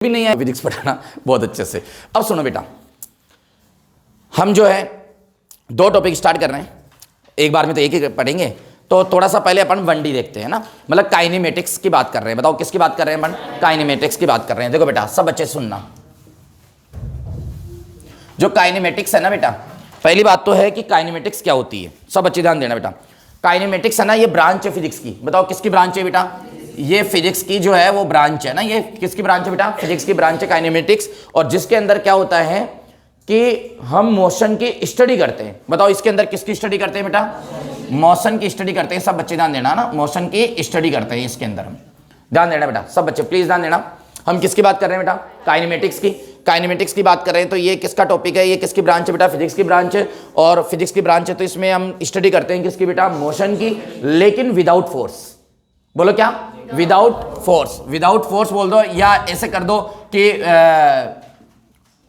भी नहीं है फिजिक्स पढ़ाना बहुत अच्छे से। अब सुनो बेटा, हम जो है दो टॉपिक स्टार्ट कर रहे हैं, एक बार में तो एक ही पढ़ेंगे। तो थोड़ा सा पहले अपन 1D देखते हैं ना, मतलब काइनेमेटिक्स की बात कर रहे हैं। बताओ किसकी बात कर रहे हैं अपन? काइनेमेटिक्स की बात कर रहे हैं। देखो बेटा सब बच्चे सुनना, जो काइनेमेटिक्स है ना बेटा, पहली बात तो है कि काइनेमेटिक्स क्या होती है, सब बच्चे ध्यान देना बेटा। काइनेमेटिक्स है ना, ये ब्रांच है फिजिक्स की। बताओ किसकी ब्रांच है बेटा? ये फिजिक्स की जो है वो ब्रांच है ना। ये किसकी ब्रांच है बेटा? फिजिक्स की ब्रांच है काइनेमेटिक्स। और जिसके अंदर क्या होता है कि हम मोशन की स्टडी करते हैं। बताओ इसके अंदर किसकी स्टडी करते हैं बेटा? मोशन की स्टडी करते हैं। सब बच्चे ध्यान देना ना, मोशन की स्टडी करते हैं इसके अंदर हम। ध्यान देना बेटा, सब बच्चे प्लीज ध्यान देना। हम किसकी बात कर रहे हैं बेटा? काइनेमेटिक्स की। काइनेमेटिक्स की बात कर रहे हैं तो ये किसका टॉपिक है? ये किसकी ब्रांच है बेटा? फिजिक्स की ब्रांच है। और फिजिक्स की ब्रांच है तो इसमें हम स्टडी करते हैं किसकी बेटा? मोशन की, लेकिन विदाउट फोर्स। बोलो क्या? Without force. विदाउट फोर्स बोल दो, या ऐसे कर दो कि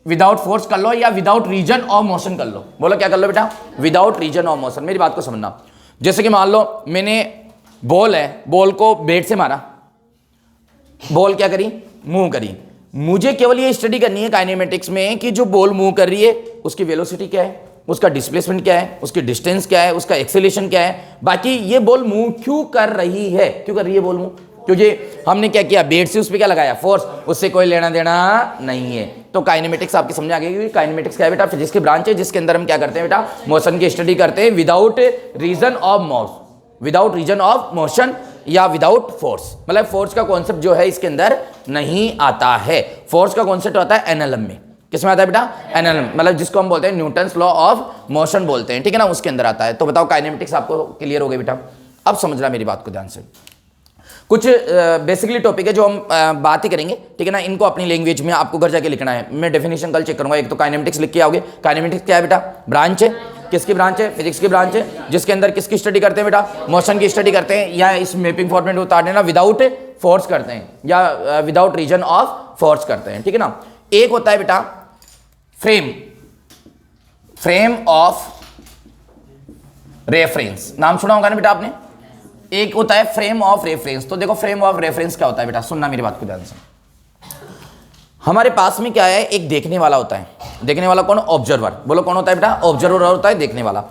विदाउट फोर्स कर लो, या विदाउट रीजन ऑफ मोशन कर लो। बोलो क्या कर लो बेटा? Without reason of motion. मेरी बात को समझना, जैसे कि मान लो मैंने बॉल है, बॉल को बैट से मारा, बॉल क्या करी? मूव करी। मुझे केवल ये स्टडी करनी है काइनेमेटिक्स में कि जो बॉल मूव कर रही है उसकी वेलोसिटी क्या है, उसका डिस्प्लेसमेंट क्या है, उसकी डिस्टेंस क्या है, उसका एक्सेलेरेशन क्या है। बाकी ये बॉल मूव क्यों कर रही है, क्यों कर रही है बॉल मूव? क्योंकि हमने क्या किया? बैट से उस पर क्या लगाया? फोर्स। उससे कोई लेना देना नहीं है। तो काइनेमेटिक्स आपकी समझ आ गई। काइनेमेटिक्स क्या है बेटा? फिजिक्स की ब्रांच है जिसके अंदर हम क्या करते हैं बेटा? मोशन की स्टडी करते हैं without reason of motion, without reason of motion या विदाउट फोर्स। मतलब फोर्स का कॉन्सेप्ट जो है इसके अंदर नहीं आता है। फोर्स का कॉन्सेप्ट आता है एनएलएम में। किसमें आता है बेटा? एनएलएम, मतलब जिसको हम बोलते हैं न्यूटन्स लॉ ऑफ मोशन बोलते हैं, ठीक है ना, उसके अंदर आता है। तो बताओ काइनेमेटिक्स आपको क्लियर हो गई बेटा? अब समझना मेरी बात को ध्यान से। कुछ बेसिकली टॉपिक है जो हम बात ही करेंगे, ठीक है ना। इनको अपनी लैंग्वेज में आपको घर जाके लिखना है। मैं डेफिनेशन कल चेक करूंगा। एक तो काइनेमेटिक्स लिख के आओगे। काइनेमेटिक्स क्या है बेटा? ब्रांच है। किसकी ब्रांच है? फिजिक्स की ब्रांच है, जिसके अंदर किसकी स्टडी करते हैं बेटा? मोशन की स्टडी करते हैं, या इस मैपिंग फॉर्मेट को उतार देना विदाउट फोर्स करते हैं, या विदाउट रीजन ऑफ फोर्स करते हैं, ठीक है ना। एक होता है बेटा फ्रेम, फ्रेम ऑफ रेफरेंस। नाम सुना होगा ना बेटा आपने? एक होता है फ्रेम ऑफ रेफरेंस। तो देखो फ्रेम ऑफ रेफरेंस क्या होता है बेटा? सुनना मेरी बात को ध्यान से। हमारे पास में क्या है? एक देखने वाला होता है। देखने वाला कौन? ऑब्जर्वर। बोलो कौन होता है बेटा? ऑब्जर्वर होता है, देखने वाला।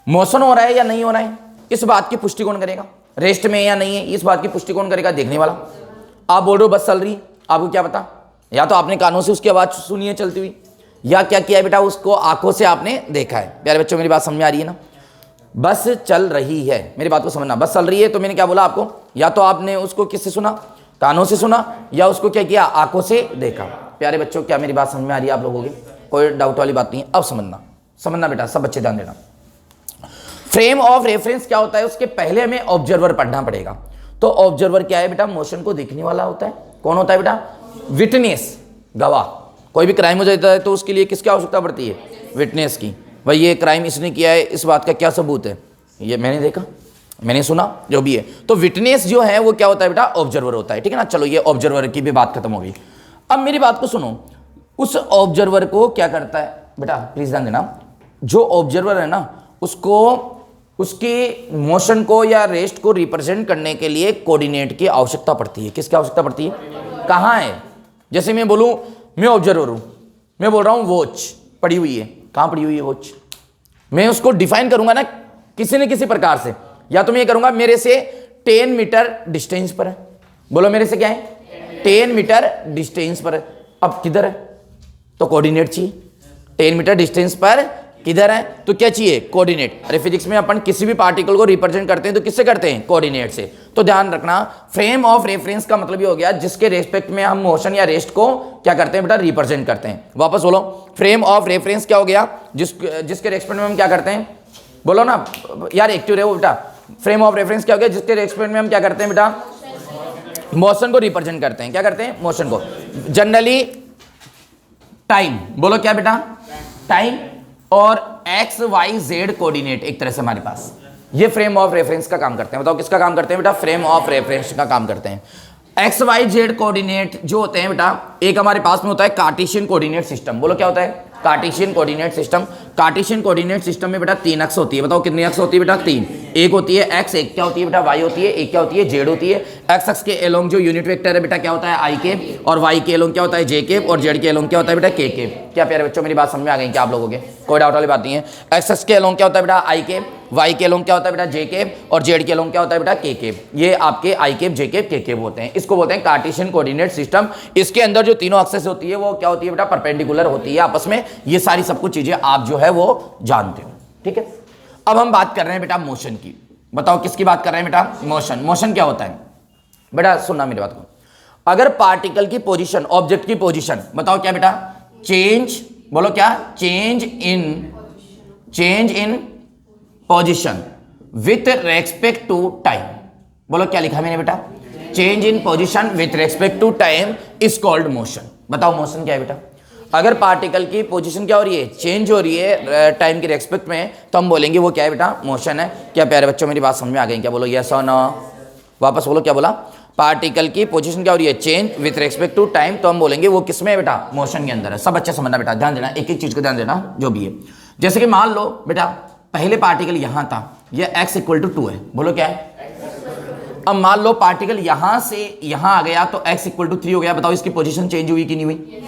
मोशन हो रहा है या नहीं हो रहा है, इस बात की पुष्टि कौन करेगा? रेस्ट में या नहीं है, इस बात की पुष्टि कौन करेगा? देखने वाला। आप बोल रहे हो बस चल रही, आपको क्या पता? या तो आपने कानों से उसकी आवाज सुनी है चलती हुई, या क्या किया है बेटा? उसको आंखों से आपने देखा है। प्यारे बच्चों मेरी बात समझ आ रही है ना? बस चल रही है, मेरी बात को समझना। बस चल रही है तो मैंने क्या बोला आपको? या तो आपने उसको किससे सुना? कानों से सुना, या उसको क्या किया? आंखों से देखा। प्यारे बच्चों क्या मेरी बात समझ में आ रही है आप लोगों की? कोई डाउट वाली बात नहीं है। अब समझना, समझना बेटा, सब बच्चे ध्यान देना। फ्रेम ऑफ रेफरेंस क्या होता है? उसके पहले हमें ऑब्जर्वर पढ़ना पड़ेगा। तो ऑब्जर्वर क्या है बेटा? मोशन को देखने वाला होता है। कौन होता है बेटा? विटनेस, गवाह। कोई भी क्राइम हो जाता है तो उसके लिए किसकी आवश्यकता पड़ती है? विटनेस की। भाई ये क्राइम इसने किया है, इस बात का क्या सबूत है? ये मैंने देखा, मैंने सुना, जो भी है। तो विटनेस जो है वो क्या होता है बेटा? ऑब्जर्वर होता है, ठीक है ना। चलो ये ऑब्जर्वर की भी बात खत्म हो गई। अब मेरी बात को सुनो, उस ऑब्जर्वर को क्या करता है बेटा? प्लीज ध्यान देना। जो ऑब्जर्वर है ना, उसको उसकी मोशन को या रेस्ट को रिप्रेजेंट करने के लिए कोऑर्डिनेट की आवश्यकता पड़ती है। किसकी आवश्यकता पड़ती है? कहाँ है? जैसे मैं बोलूँ मैं ऑब्जर्वर हूँ, मैं बोल रहा हूँ वॉच पड़ी हुई है। कहाँ पड़ी हुई है वॉच? मैं उसको डिफाइन करूंगा ना किसी न किसी प्रकार से। या तो मैं ये करूंगा मेरे से 10 मीटर डिस्टेंस पर है। बोलो मेरे से क्या है? 10 मीटर डिस्टेंस पर है। अब किधर है? तो कोऑर्डिनेट चाहिए। 10 मीटर डिस्टेंस पर किधर है? तो क्या चाहिए? कोऑर्डिनेट। अरे फिजिक्स में अपन किसी भी पार्टिकल को रिप्रेजेंट करते हैं तो किससे करते हैं? कोऑर्डिनेट से। तो ध्यान रखना, फ्रेम ऑफ रेफरेंस का मतलब ये हो गया जिसके रेस्पेक्ट में हम मोशन या रेस्ट को क्या करते हैं बेटा? रिप्रेजेंट करते हैं। वापस बोलो, फ्रेम ऑफ रेफरेंस क्या हो गया? जिसके रेस्पेक्ट में हम क्या करते हैं? बोलो ना यार, एक्टिव रहो बेटा। फ्रेम ऑफ रेफरेंस क्या हो गया? जिसके रेस्पेक्ट में हम क्या करते हैं बेटा? मोशन को रिप्रेजेंट करते हैं। क्या करते हैं? मोशन को। जनरली टाइम, बोलो क्या बेटा? टाइम और एक्स वाई जेड कोऑर्डिनेट एक तरह से हमारे पास ये फ्रेम ऑफ रेफरेंस का काम करते हैं। बताओ किसका काम करते हैं बेटा? फ्रेम ऑफ रेफरेंस का काम करते हैं। एक्स वाई जेड कोऑर्डिनेट जो होते हैं बेटा, एक हमारे पास में होता है कार्टेशियन कोऑर्डिनेट सिस्टम। बोलो क्या होता है? Cartesian coordinate system. Cartesian coordinate system में बेटा 3 अक्ष होती है। बताओ कितनी अक्ष होती है बेटा? 3। एक होती है एक्स, एक क्या होती है बेटा? वाई होती है, एक क्या होती है? जेड होती है। एक्स अक्ष के एलोंग जो यूनिट वेक्टर है बेटा क्या होता है? आई केप, और वाई के एलोंग क्या होता है? जे केप, और जेड के एलोंग क्या होता है बेटा? के केप। क्या प्यारे बच्चों मेरी बात समझ में आ गई क्या आप लोगों के? कोई डाउट वाली बात नहीं है। एक्स अक्ष के एलोंग क्या होता है बेटा? आई केप, वाई के एलोंग क्या होता है बेटा? जे केप, और जेड के एलोंग क्या होता है बेटा? के केप। ये आपके आई केप, जे केप, के केप होते हैं। इसको बोलते हैं कार्टेशियन कोऑर्डिनेट सिस्टम। इसके अंदर जो तीनों एक्सेस होती है वो क्या होती है बेटा? परपेंडिकुलर होती है आपस में। ये सारी सब कुछ चीजें आप जो है वो जानते हो, ठीक है। अब हम बात कर रहे हैं बेटा मोशन की। बताओ किसकी बात कर रहे हैं बेटा? मोशन। मोशन क्या होता है बेटा? सुनना मेरी बात को। अगर पार्टिकल की पोजीशन, ऑब्जेक्ट की पोजीशन, बताओ क्या बेटा? चेंज, बोलो क्या? Change in position with respect to time. बोलो क्या लिखा मैंने बेटा? Change in position with respect to time is called motion. बताओ मोशन क्या है बेटा? अगर पार्टिकल की पोजीशन क्या हो रही है? चेंज हो रही है टाइम के रेस्पेक्ट में, तो हम बोलेंगे वो क्या है बेटा? मोशन है। क्या प्यारे बच्चों मेरी बात समझ में आ गई क्या? बोलो यस और नो। वापस बोलो, क्या बोला? पार्टिकल की पोजीशन क्या हो रही है? Change with respect to time, तो हम बोलेंगे वो किसमें है बेटा? मोशन के अंदर है। सब अच्छे समझना बेटा, ध्यान देना, एक एक चीज को ध्यान देना जो भी है। जैसे कि मान लो बेटा पहले पार्टिकल यहां था, ये x इक्वल टू 2 है। बोलो क्या है? अब मान लो पार्टिकल यहां से यहां आ गया तो x इक्वल टू 3 हो गया। बताओ इसकी पोजीशन चेंज हुई कि नहीं हुई?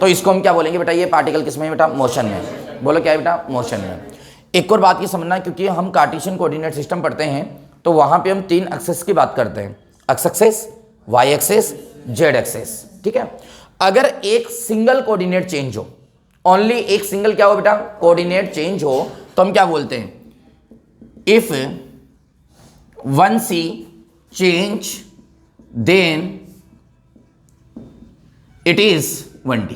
तो इसको हम क्या बोलेंगे बेटा? ये पार्टिकल किसमें है बेटा? मोशन में। बोलो क्या है बेटा? मोशन में। एक और बात ये समझना, क्योंकि हम कार्टेशियन कोऑर्डिनेट सिस्टम पढ़ते हैं तो वहां पे हम 3 एक्सेस की बात करते हैं। X axes, Y axes, Z axes, ठीक है। अगर एक सिंगल कोऑर्डिनेट चेंज हो, ओनली एक सिंगल क्या हो बेटा? कोऑर्डिनेट चेंज हो, तो हम क्या बोलते हैं? If one C change then it is 1D।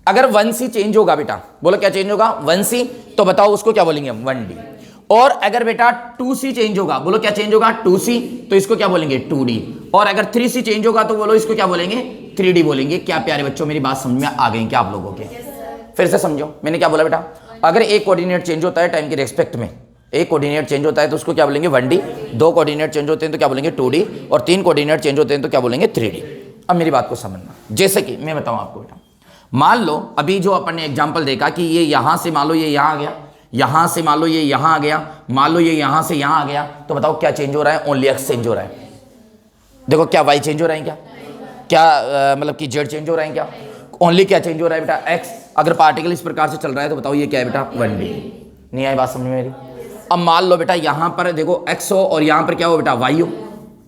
अगर 1C चेंज होगा बेटा, बोलो क्या चेंज होगा? 1C, तो बताओ उसको क्या बोलेंगे हम? 1D। और अगर बेटा 2C चेंज होगा, बोलो क्या चेंज होगा? 2C, तो इसको क्या बोलेंगे? 2D। और अगर 3C चेंज होगा तो बोलो इसको क्या बोलेंगे? 3D बोलेंगे। क्या प्यारे बच्चों मेरी बात समझ में आ गई क्या आप लोगों के? फिर से समझो मैंने क्या बोला बेटा? अगर एक कोऑर्डिनेट चेंज होता है टाइम के रेस्पेक्ट में, एक कोऑर्डिनेट चेंज होता है तो उसको क्या बोलेंगे? 1D। 2 कोऑर्डिनेट चेंज होते हैं तो क्या बोलेंगे? 2D। और 3 कोऑर्डिनेट चेंज होते हैं तो क्या बोलेंगे? 3D। अब मेरी बात को समझना, जैसे कि मैं बताऊं आपको बेटा, मान लो अभी जो अपन ने एग्जांपल देखा कि ये यहां से मान लो ये यहां आ गया, यहां से मान लो ये यहां आ गया, मान लो ये यहां से यहां आ गया, तो बताओ क्या चेंज हो रहा है? ओनली एक्स चेंज हो रहा है। देखो क्या वाई चेंज हो रहा है क्या? क्या मतलब कि जेड चेंज हो रहा है क्या? ओनली क्या चेंज हो रहा है बेटा? एक्स। अगर पार्टिकल इस प्रकार से चल रहा है तो बताओ ये क्या है बेटा? 1D। नहीं आई बात समझ में मेरी? अब मान लो बेटा यहां पर देखो एक्स हो और यहां पर क्या हो बेटा? वाई हो,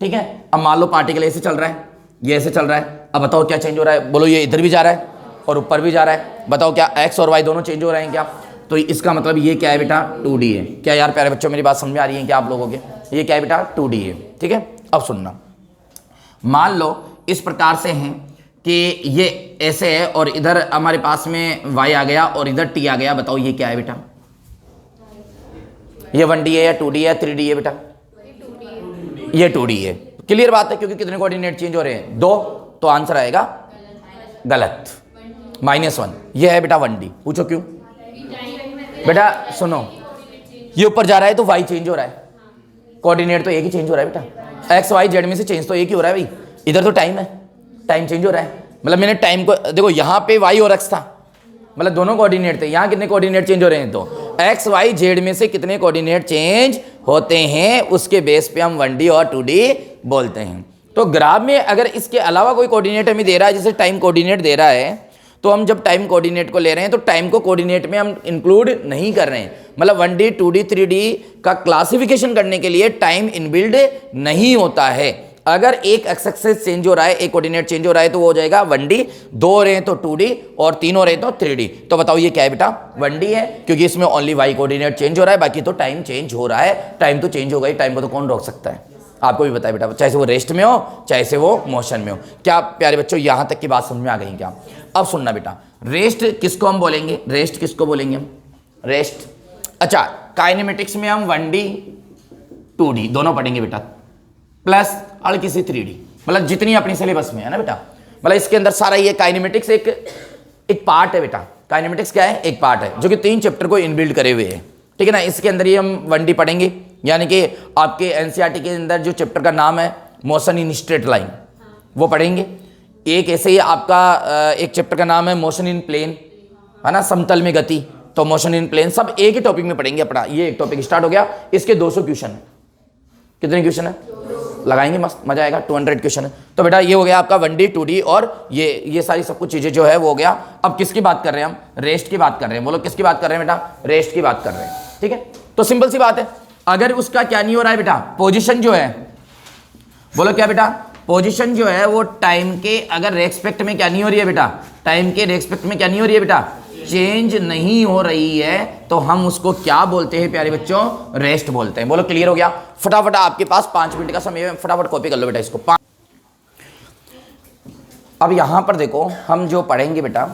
ठीक है। अब मान लो पार्टिकल ऐसे चल रहा है, ये ऐसे चल रहा है। अब बताओ क्या चेंज हो रहा है? बोलो ये इधर भी जा रहा है और ऊपर भी जा रहा है। बताओ क्या एक्स और वाई दोनों चेंज हो रहे हैं क्या? तो इसका मतलब ये क्या है बेटा? 2D है। क्या यार प्यारे बच्चों मेरी बात समझ में आ रही है क्या आप लोगों के? ये क्या है बेटा? 2D है, ठीक है। अब सुनना, मान लो इस प्रकार से हैं कि ये ऐसे है और इधर हमारे पास में y आ गया और इधर t आ गया। बताओ ये क्या है बेटा? ये 1D है या 2D है, 3D है बेटा? ये 2D है। क्लियर बात है, क्योंकि कितने कोऑर्डिनेट चेंज हो रहे हैं? 2, तो आंसर आएगा गलत, -1। ये है बेटा 1D। पूछो क्यों बेटा? सुनो, ये ऊपर जा रहा है तो y चेंज हो रहा है, कोऑर्डिनेट तो एक ही चेंज हो रहा है बेटा। एक्स वाई जेड में से चेंज तो एक ही हो रहा है भाई। इधर तो टाइम है, टाइम चेंज हो रहा है। मतलब मैंने टाइम को देखो, यहाँ पे y और x था, मतलब दोनों कोऑर्डिनेट थे। यहाँ कितने कोऑर्डिनेट चेंज हो रहे हैं? तो एक्स वाई जेड में से कितने कोऑर्डिनेट चेंज होते हैं उसके बेस पे हम 1D और 2D बोलते हैं। तो ग्राफ में अगर इसके अलावा कोई कोऑर्डिनेट हमें दे रहा है, जैसे टाइम कोऑर्डिनेट दे रहा है, तो हम जब टाइम कोऑर्डिनेट को ले रहे हैं तो टाइम को कोऑर्डिनेट में हम इंक्लूड नहीं कर रहे हैं। मतलब 1D 2D 3D का क्लासिफिकेशन करने के लिए टाइम इनबिल्ड नहीं होता है। अगर एक एक्स एक्सिस चेंज हो रहा है, एक कोऑर्डिनेट चेंज हो रहा है तो वो हो जाएगा 1D, 2 हो रहे हैं तो 2D और 3 हो रहे हैं तो 3D। तो बताओ ये क्या है बेटा? 1D है, क्योंकि इसमें ओनली y कोऑर्डिनेट चेंज हो रहा है, बाकी तो टाइम चेंज हो रहा है। टाइम तो चेंज होगा ही, टाइम को तो कौन रोक सकता है? आपको भी बताया बेटा, चाहे से वो रेस्ट में हो चाहे से वो मोशन में हो। क्या प्यारे बच्चों यहां तक की बात समझ में आ गई क्या? अब सुनना बेटा, रेस्ट किसको हम बोलेंगे? रेस्ट किसको बोलेंगे हम? रेस्ट। अच्छा, काइनेमेटिक्स में हम 1D 2D दोनों पढ़ेंगे बेटा, प्लस हल्की सी 3D, मतलब जितनी अपनी सिलेबस में है ना बेटा। मतलब इसके अंदर सारा ये काइनेमेटिक्स एक पार्ट है बेटा। काइनेमेटिक्स क्या है? एक पार्ट है जो कि 3 चैप्टर को इनबिल्ड करे हुए है, ठीक है ना। इसके अंदर ही हम 1D पढ़ेंगे, यानी कि आपके एनसीईआरटी के अंदर जो चैप्टर का नाम है मोशन इन स्ट्रेट लाइन, वो पढ़ेंगे। एक ऐसे ही आपका एक चैप्टर का नाम है मोशन इन प्लेन, है ना, समतल में गति, तो मोशन इन प्लेन सब एक ही टॉपिक में पढ़ेंगे अपना। ये एक टॉपिक स्टार्ट हो गया, इसके 200 क्वेश्चन है। कितने क्वेश्चन है? लगाएंगे, मस्त मजा आएगा। 200 क्वेश्चन है। तो बेटा ये हो गया आपका 1D 2D और ये सारी सब कुछ चीजें जो है वो हो गया। अब किसकी बात कर रहे हैं हम? रेस्ट की बात कर रहे हैं। बोलो किसकी बात कर रहे हैं बेटा? रेस्ट की बात कर रहे हैं। ठीक है, तो सिंपल सी बात है, अगर उसका क्या नहीं हो रहा है बेटा, पोजीशन जो है, बोलो क्या बेटा, पोजीशन जो है वो टाइम के अगर रेस्पेक्ट में क्या नहीं हो रही है बेटा, टाइम के रेस्पेक्ट में क्या नहीं हो रही है बेटा, चेंज नहीं हो रही है, तो हम उसको क्या बोलते हैं प्यारे बच्चों? रेस्ट बोलते हैं। बोलो क्लियर हो गया? फटाफट आपके पास 5 मिनट का समय है, फटाफट कॉपी कर लो बेटा इसको। अब यहां पर देखो हम जो पढ़ेंगे बेटा,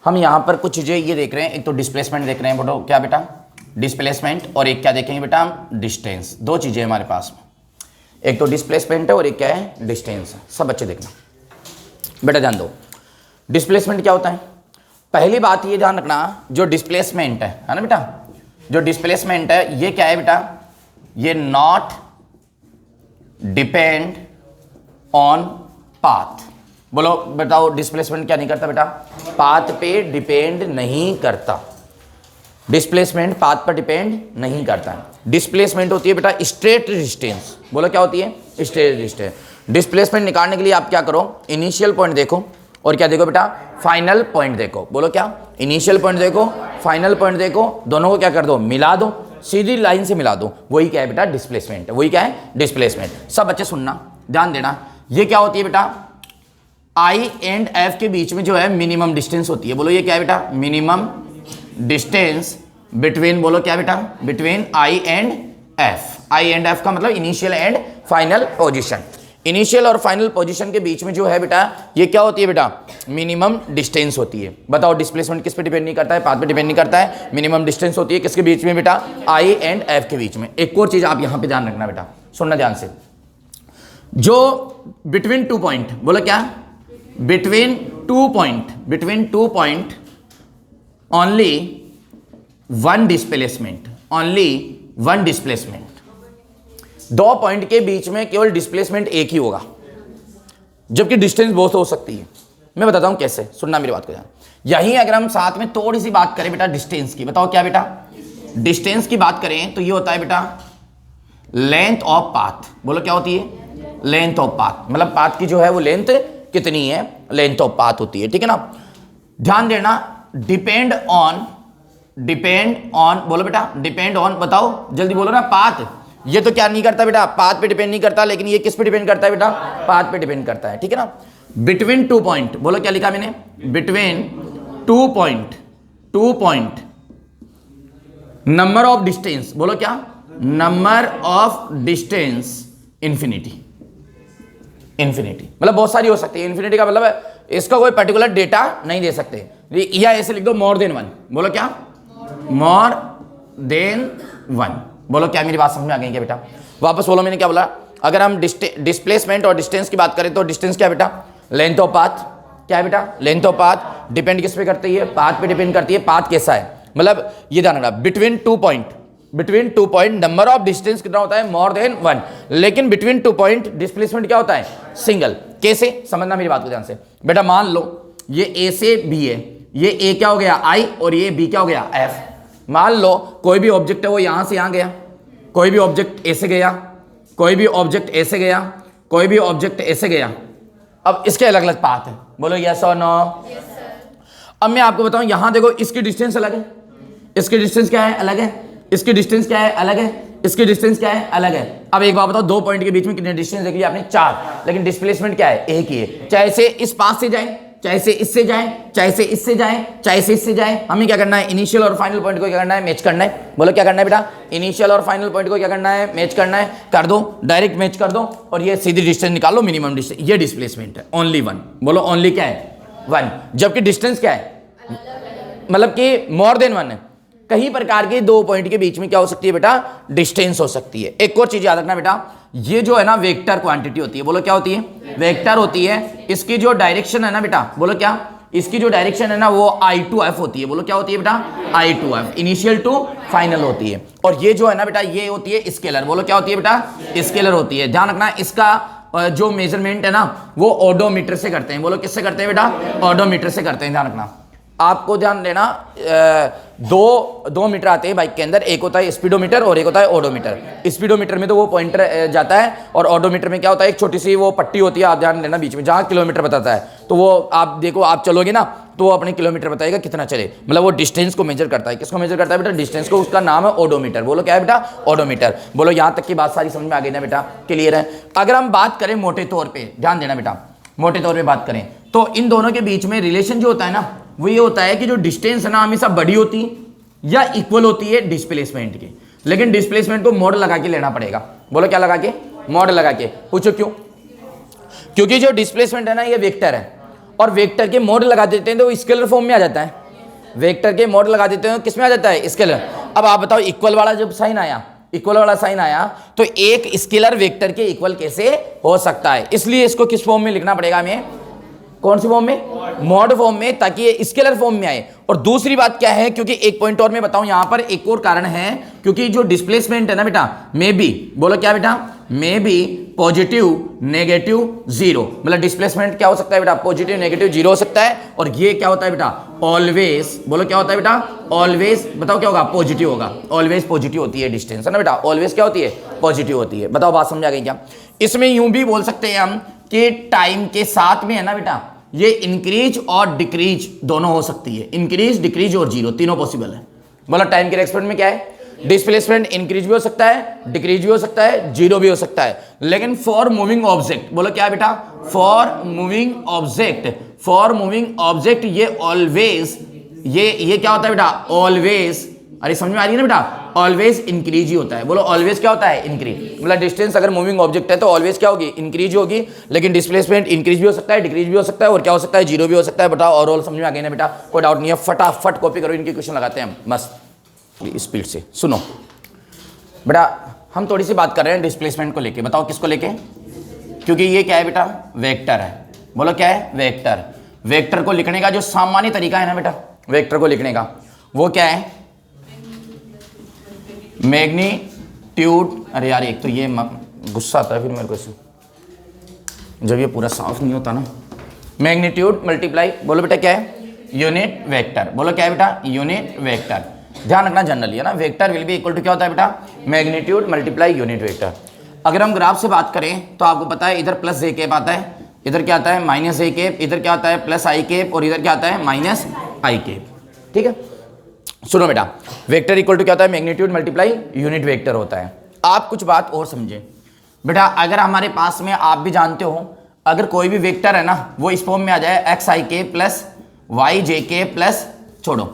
हम यहां पर कुछ चीजें ये देख रहे हैं। एक तो डिस्प्लेसमेंट देख रहे हैं, बोलो क्या बेटा? डिस्प्लेसमेंट। और एक क्या देखेंगे बेटा हम? डिस्टेंस। दो चीजें हमारे पास में, एक तो डिस्प्लेसमेंट है और एक क्या है? डिस्टेंस है। सब बच्चे देखना बेटा, ध्यान दो। डिस्प्लेसमेंट क्या होता है? पहली बात ये ध्यान रखना, जो डिस्प्लेसमेंट है ना बेटा, जो डिस्प्लेसमेंट है ये क्या है बेटा? ये नॉट डिपेंड ऑन पाथ। बोलो बताओ, डिस्प्लेसमेंट क्या नहीं करता बेटा? पाथ पे डिपेंड नहीं करता। डिस्प्लेसमेंट पाथ पर डिपेंड नहीं करता है। डिस्प्लेसमेंट होती है बेटा स्ट्रेट डिस्टेंस। बोलो क्या होती है? Straight distance. डिस्प्लेसमेंट निकालने के लिए आप क्या करो? इनिशियल पॉइंट देखो और क्या देखो बेटा? फाइनल पॉइंट देखो। बोलो क्या? इनिशियल पॉइंट देखो, फाइनल पॉइंट देखो, दोनों को क्या कर दो? मिला दो, सीधी लाइन से मिला दो। वही क्या है बेटा? डिस्प्लेसमेंट। वही क्या है? डिस्प्लेसमेंट। सब बच्चे सुनना, ध्यान देना। ये क्या होती है बेटा? आई एंड एफ के बीच में जो है मिनिमम डिस्टेंस होती है। बोलो ये क्या है बेटा? मिनिमम डिस्टेंस बिटवीन, बोलो क्या बेटा? Between I and F. I and F का मतलब initial and final position. Initial और फाइनल पोजीशन के बीच में जो है बेटा, ये क्या होती है बेटा? मिनिमम डिस्टेंस होती है। बताओ डिस्प्लेसमेंट किस पे डिपेंड नहीं करता है? पाथ पे डिपेंड नहीं करता है। मिनिमम डिस्टेंस होती है किसके बीच में बेटा? आई एंड एफ के बीच में। एक और चीज आप यहां पे ध्यान रखना बेटा, सुनना ध्यान से। जो बिटवीन 2 पॉइंट, बोलो क्या? Between 2 point, between 2 point only one displacement, only one displacement. 2 point के बीच में केवल डिस्प्लेसमेंट एक ही होगा, जबकि डिस्टेंस बहुत हो सकती है। मैं बताता हूं कैसे, सुनना मेरी बात को ध्यान। यहीं अगर हम साथ में थोड़ी सी बात करें बेटा डिस्टेंस की, बताओ क्या बेटा? डिस्टेंस की बात करें तो ये होता है बेटा लेंथ ऑफ पाथ। बोलो क्या होती है? Length of path. मतलब पाथ की जो है वो लेंथ कितनी है, लेंथ ऑफ पाथ होती है। ठीक है ना? ध्यान देना, डिपेंड ऑन, डिपेंड ऑन, बोलो बेटा डिपेंड ऑन, बताओ जल्दी बोलो ना। पाथ, ये तो क्या नहीं करता बेटा? पाथ पे डिपेंड नहीं करता, लेकिन ये किस पे डिपेंड करता है बेटा? पाथ पे डिपेंड करता है। ठीक है ना? बिटवीन 2 पॉइंट, बोलो क्या लिखा मैंने? Between 2 point, 2 point number of distance, बोलो क्या? Number of distance infinity. Infinity मतलब बहुत सारी हो सकती है। इंफिनिटी का मतलब है इसका कोई पर्टिकुलर डेटा नहीं दे सकते, या ऐसे लिख दो मोर देन 1। बोलो क्या? More than 1। बोलो क्या मेरी बात समझ में आ गई क्या बेटा? वापस बोलो मैंने क्या बोला? अगर हम डिस्प्लेसमेंट और डिस्टेंस की बात करें तो डिस्टेंस क्या बेटा? Length of path. क्या है बेटा? Length of path. डिपेंड किस पे करती है? पाथ पे डिपेंड करती है। पाथ कैसा है? मतलब ये ध्यान रखना, between 2 point, between 2 point number of distance कितना होता है? More than 1। लेकिन बिटवीन 2 पॉइंट डिस्प्लेसमेंट क्या होता है? सिंगल। कैसे? समझना मेरी बात को ध्यान से बेटा। मान लो ये ए से बी है, ये ए क्या हो गया? आई, और ये बी क्या हो गया? एफ। मान लो कोई भी ऑब्जेक्ट है वो यहां से यहां गया, कोई भी ऑब्जेक्ट ऐसे गया, कोई भी ऑब्जेक्ट ऐसे गया, कोई भी ऑब्जेक्ट ऐसे गया। अब इसके अलग अलग पाथ है। बोलो यस और नो? अब मैं आपको बताऊं, यहां देखो इसकी डिस्टेंस अलग है, इसकी डिस्टेंस क्या है? अलग है। इसकी डिस्टेंस क्या है? अलग है। इसकी डिस्टेंस क्या है? अलग है। अब एक बात बताओ, 2 पॉइंट के बीच में कितने डिस्टेंस देख लिया आपने? 4। लेकिन डिस्प्लेसमेंट क्या है? एक ही है। चाहे से इस पाथ से जाए, चाहे से इससे जाए, चाहे से इससे जाए, चाहे से इससे जाए, हमें क्या करना है? इनिशियल और फाइनल पॉइंट को क्या करना है? मैच करना है। बोलो क्या करना है बेटा? इनिशियल और फाइनल पॉइंट को क्या करना है? मैच करना है। कर दो, डायरेक्ट मैच कर दो, और ये सीधी डिस्टेंस निकालो, मिनिमम डिस्टेंस। ये डिस्प्लेसमेंट है, ओनली 1। बोलो ओनली क्या है? 1। जबकि डिस्टेंस क्या है? मतलब कि मोर देन 1 है। कई प्रकार के 2 पॉइंट के बीच में क्या हो सकती है बेटा? डिस्टेंस हो सकती है। एक और चीज याद रखना बेटा, ये जो है ना वेक्टर क्वांटिटी होती है। बोलो क्या होती है? वेक्टर होती है। इसकी जो डायरेक्शन है ना बेटा, बोलो क्या? इसकी जो डायरेक्शन है ना वो I to F होती है। बोलो क्या होती है बेटा? I to F, initial to final होती है। और ये जो है ना बेटा, ये होती है स्केलर। बोलो क्या होती है बेटा? स्केलर होती है। ध्यान रखना, इसका जो मेजरमेंट है ना वो ओडोमीटर से करते हैं। बोलो किससे करते हैं बेटा? ओडोमीटर से करते हैं। ध्यान रखना, आपको ध्यान देना, दो मीटर आते हैं बाइक के अंदर, एक होता है स्पीडोमीटर और एक होता है ओडोमीटर। स्पीडोमीटर में तो वो पॉइंटर जाता है, और ओडोमीटर में क्या होता है, एक छोटी सी वो पट्टी होती है, आप ध्यान देना बीच में, जहाँ किलोमीटर बताता है। तो वो आप देखो, आप चलोगे ना तो वो अपने किलोमीटर बताएगा कितना चले, मतलब वो डिस्टेंस को मेजर करता है। किसको मेजर करता है बेटा? डिस्टेंस को। उसका नाम है ओडोमीटर। बोलो क्या है बेटा? ओडोमीटर। बोलो यहाँ तक की बात सारी समझ में आ गई ना बेटा? क्लियर है। अगर हम बात करें मोटे तौर पे, ध्यान देना बेटा, मोटे तौर पे बात करें तो इन दोनों के बीच में रिलेशन जो होता है ना, वो ये होता है कि जो डिस्टेंस है ना हमेशा बड़ी होती है या इक्वल होती है डिस्प्लेसमेंट की। लेकिन डिस्प्लेसमेंट को मोड लगा के लेना पड़ेगा। बोलो क्या लगा के? मोड लगा के। पूछो क्यों? क्योंकि जो डिस्प्लेसमेंट है ना ये वेक्टर है, और वेक्टर के मोड लगा देते हैं तो वो स्केलर फॉर्म में आ जाता है। वेक्टर के मोड लगा देते हैं तो किस में आ जाता है? स्केलर। अब आप बताओ, इक्वल वाला जब साइन आया, इक्वल वाला साइन आया तो एक स्केलर वेक्टर के इक्वल कैसे हो सकता है? इसलिए इसको किस फॉर्म में लिखना पड़ेगा हमें? कौन सी फॉर्म में? मॉड फॉर्म में, ताकि ये स्केलर फॉर्म में आए। और दूसरी बात क्या है, क्योंकि एक पॉइंट और मैं बताऊं यहां पर, एक और कारण है, क्योंकि जो डिस्प्लेसमेंट है ना बेटा, मे बी, बोलो क्या बेटा? May be positive negative zero. मतलब डिस्प्लेसमेंट क्या हो सकता है बेटा? पॉजिटिव नेगेटिव जीरो हो सकता है। और ये क्या होता है बेटा? ऑलवेज। बोलो क्या होता है बेटा? ऑलवेज। बताओ क्या होगा? पॉजिटिव होगा। ऑलवेज पॉजिटिव होती है डिस्टेंस, है ना बेटा? ऑलवेज क्या होती है? पॉजिटिव होती है। बताओ बात समझ आ गई क्या? इसमें यूं भी बोल सकते हैं हम कि टाइम के साथ में है ना बेटा, ये इंक्रीज और डिक्रीज दोनों हो सकती है। इंक्रीज, डिक्रीज और जीरो तीनों पॉसिबल है। बोला टाइम के रेस्पेक्ट में क्या है? डिस्प्लेसमेंट इंक्रीज भी हो सकता है, डिक्रीज भी हो सकता है, जीरो भी हो सकता है। लेकिन फॉर मूविंग ऑब्जेक्ट, बोलो क्या बेटा? For moving object. For moving object ये ऑलवेज, ये क्या होता है बेटा? ऑलवेज। अरे समझ में आ रही है ना बेटा? ऑलवेज इंक्रीज ही होता है। बोलो ऑलवेज क्या होता है? इंक्रीज। मतलब डिस्टेंस अगर मूविंग ऑब्जेक्ट है तो ऑलवेज क्या होगी? इंक्रीज होगी। लेकिन डिस्प्लेसमेंट इंक्रीज भी हो सकता है, डिक्रीज भी हो सकता है, और क्या हो सकता है? जीरो भी हो सकता है। बताओ और समझ में आ गई ना बेटा? कोई डाउट नहीं है। फटाफट कॉपी करो, इनके क्वेश्चन लगाते हैं मस्त स्पीड से। सुनो बेटा, हम थोड़ी सी बात कर रहे हैं डिस्प्लेसमेंट को लेके। बताओ किसको लेके? क्योंकि ये क्या है बेटा? वेक्टर है। बोलो क्या है? वेक्टर। वेक्टर को लिखने का जो सामान्य तरीका है ना बेटा, वेक्टर को लिखने का, वो क्या है? मैग्नीट्यूड। अरे यार एक तो ये गुस्सा आता है फिर मेरे को से, जब ये पूरा साफ नहीं होता ना। मैग्नीट्यूड मल्टीप्लाई, बोलो बेटा क्या है? Unit vector. बोलो क्या है बेटा? Unit vector. ध्यान रखना जनरली, है ना, vector will be equal to क्या होता है बेटा? Magnitude multiply unit vector. अगर हम ग्राफ से बात करें तो आपको पता है इधर प्लस जे कैप आता है, इधर क्या आता है? माइनस ए कैप, इधर क्या आता है? प्लस आई कैप, और इधर क्या आता है? माइनस आई कैप। ठीक है, सुनो बेटा, वेक्टर इक्वल टू क्या होता है? मैग्नीट्यूड मल्टीप्लाई यूनिट वेक्टर होता है। आप कुछ बात और समझे बेटा, अगर हमारे पास में, आप भी जानते हो, अगर कोई भी वेक्टर है ना वो इस फॉर्म में आ जाए, एक्स आई के प्लस वाई जे के प्लस, छोड़ो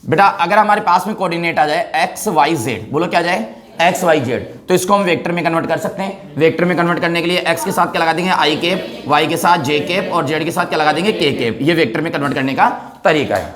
बेटा, अगर हमारे पास में कोऑर्डिनेट आ जाए एक्स वाई जेड, बोलो क्या आ जाए? एक्स वाई जेड, तो इसको हम वेक्टर में कन्वर्ट कर सकते हैं। वेक्टर में कन्वर्ट करने के लिए एक्स के साथ क्या लगा देंगे? आई केप, वाई के साथ जे केप, और जेड के साथ क्या लगा देंगे? के केप। ये वेक्टर में कन्वर्ट करने का तरीका है।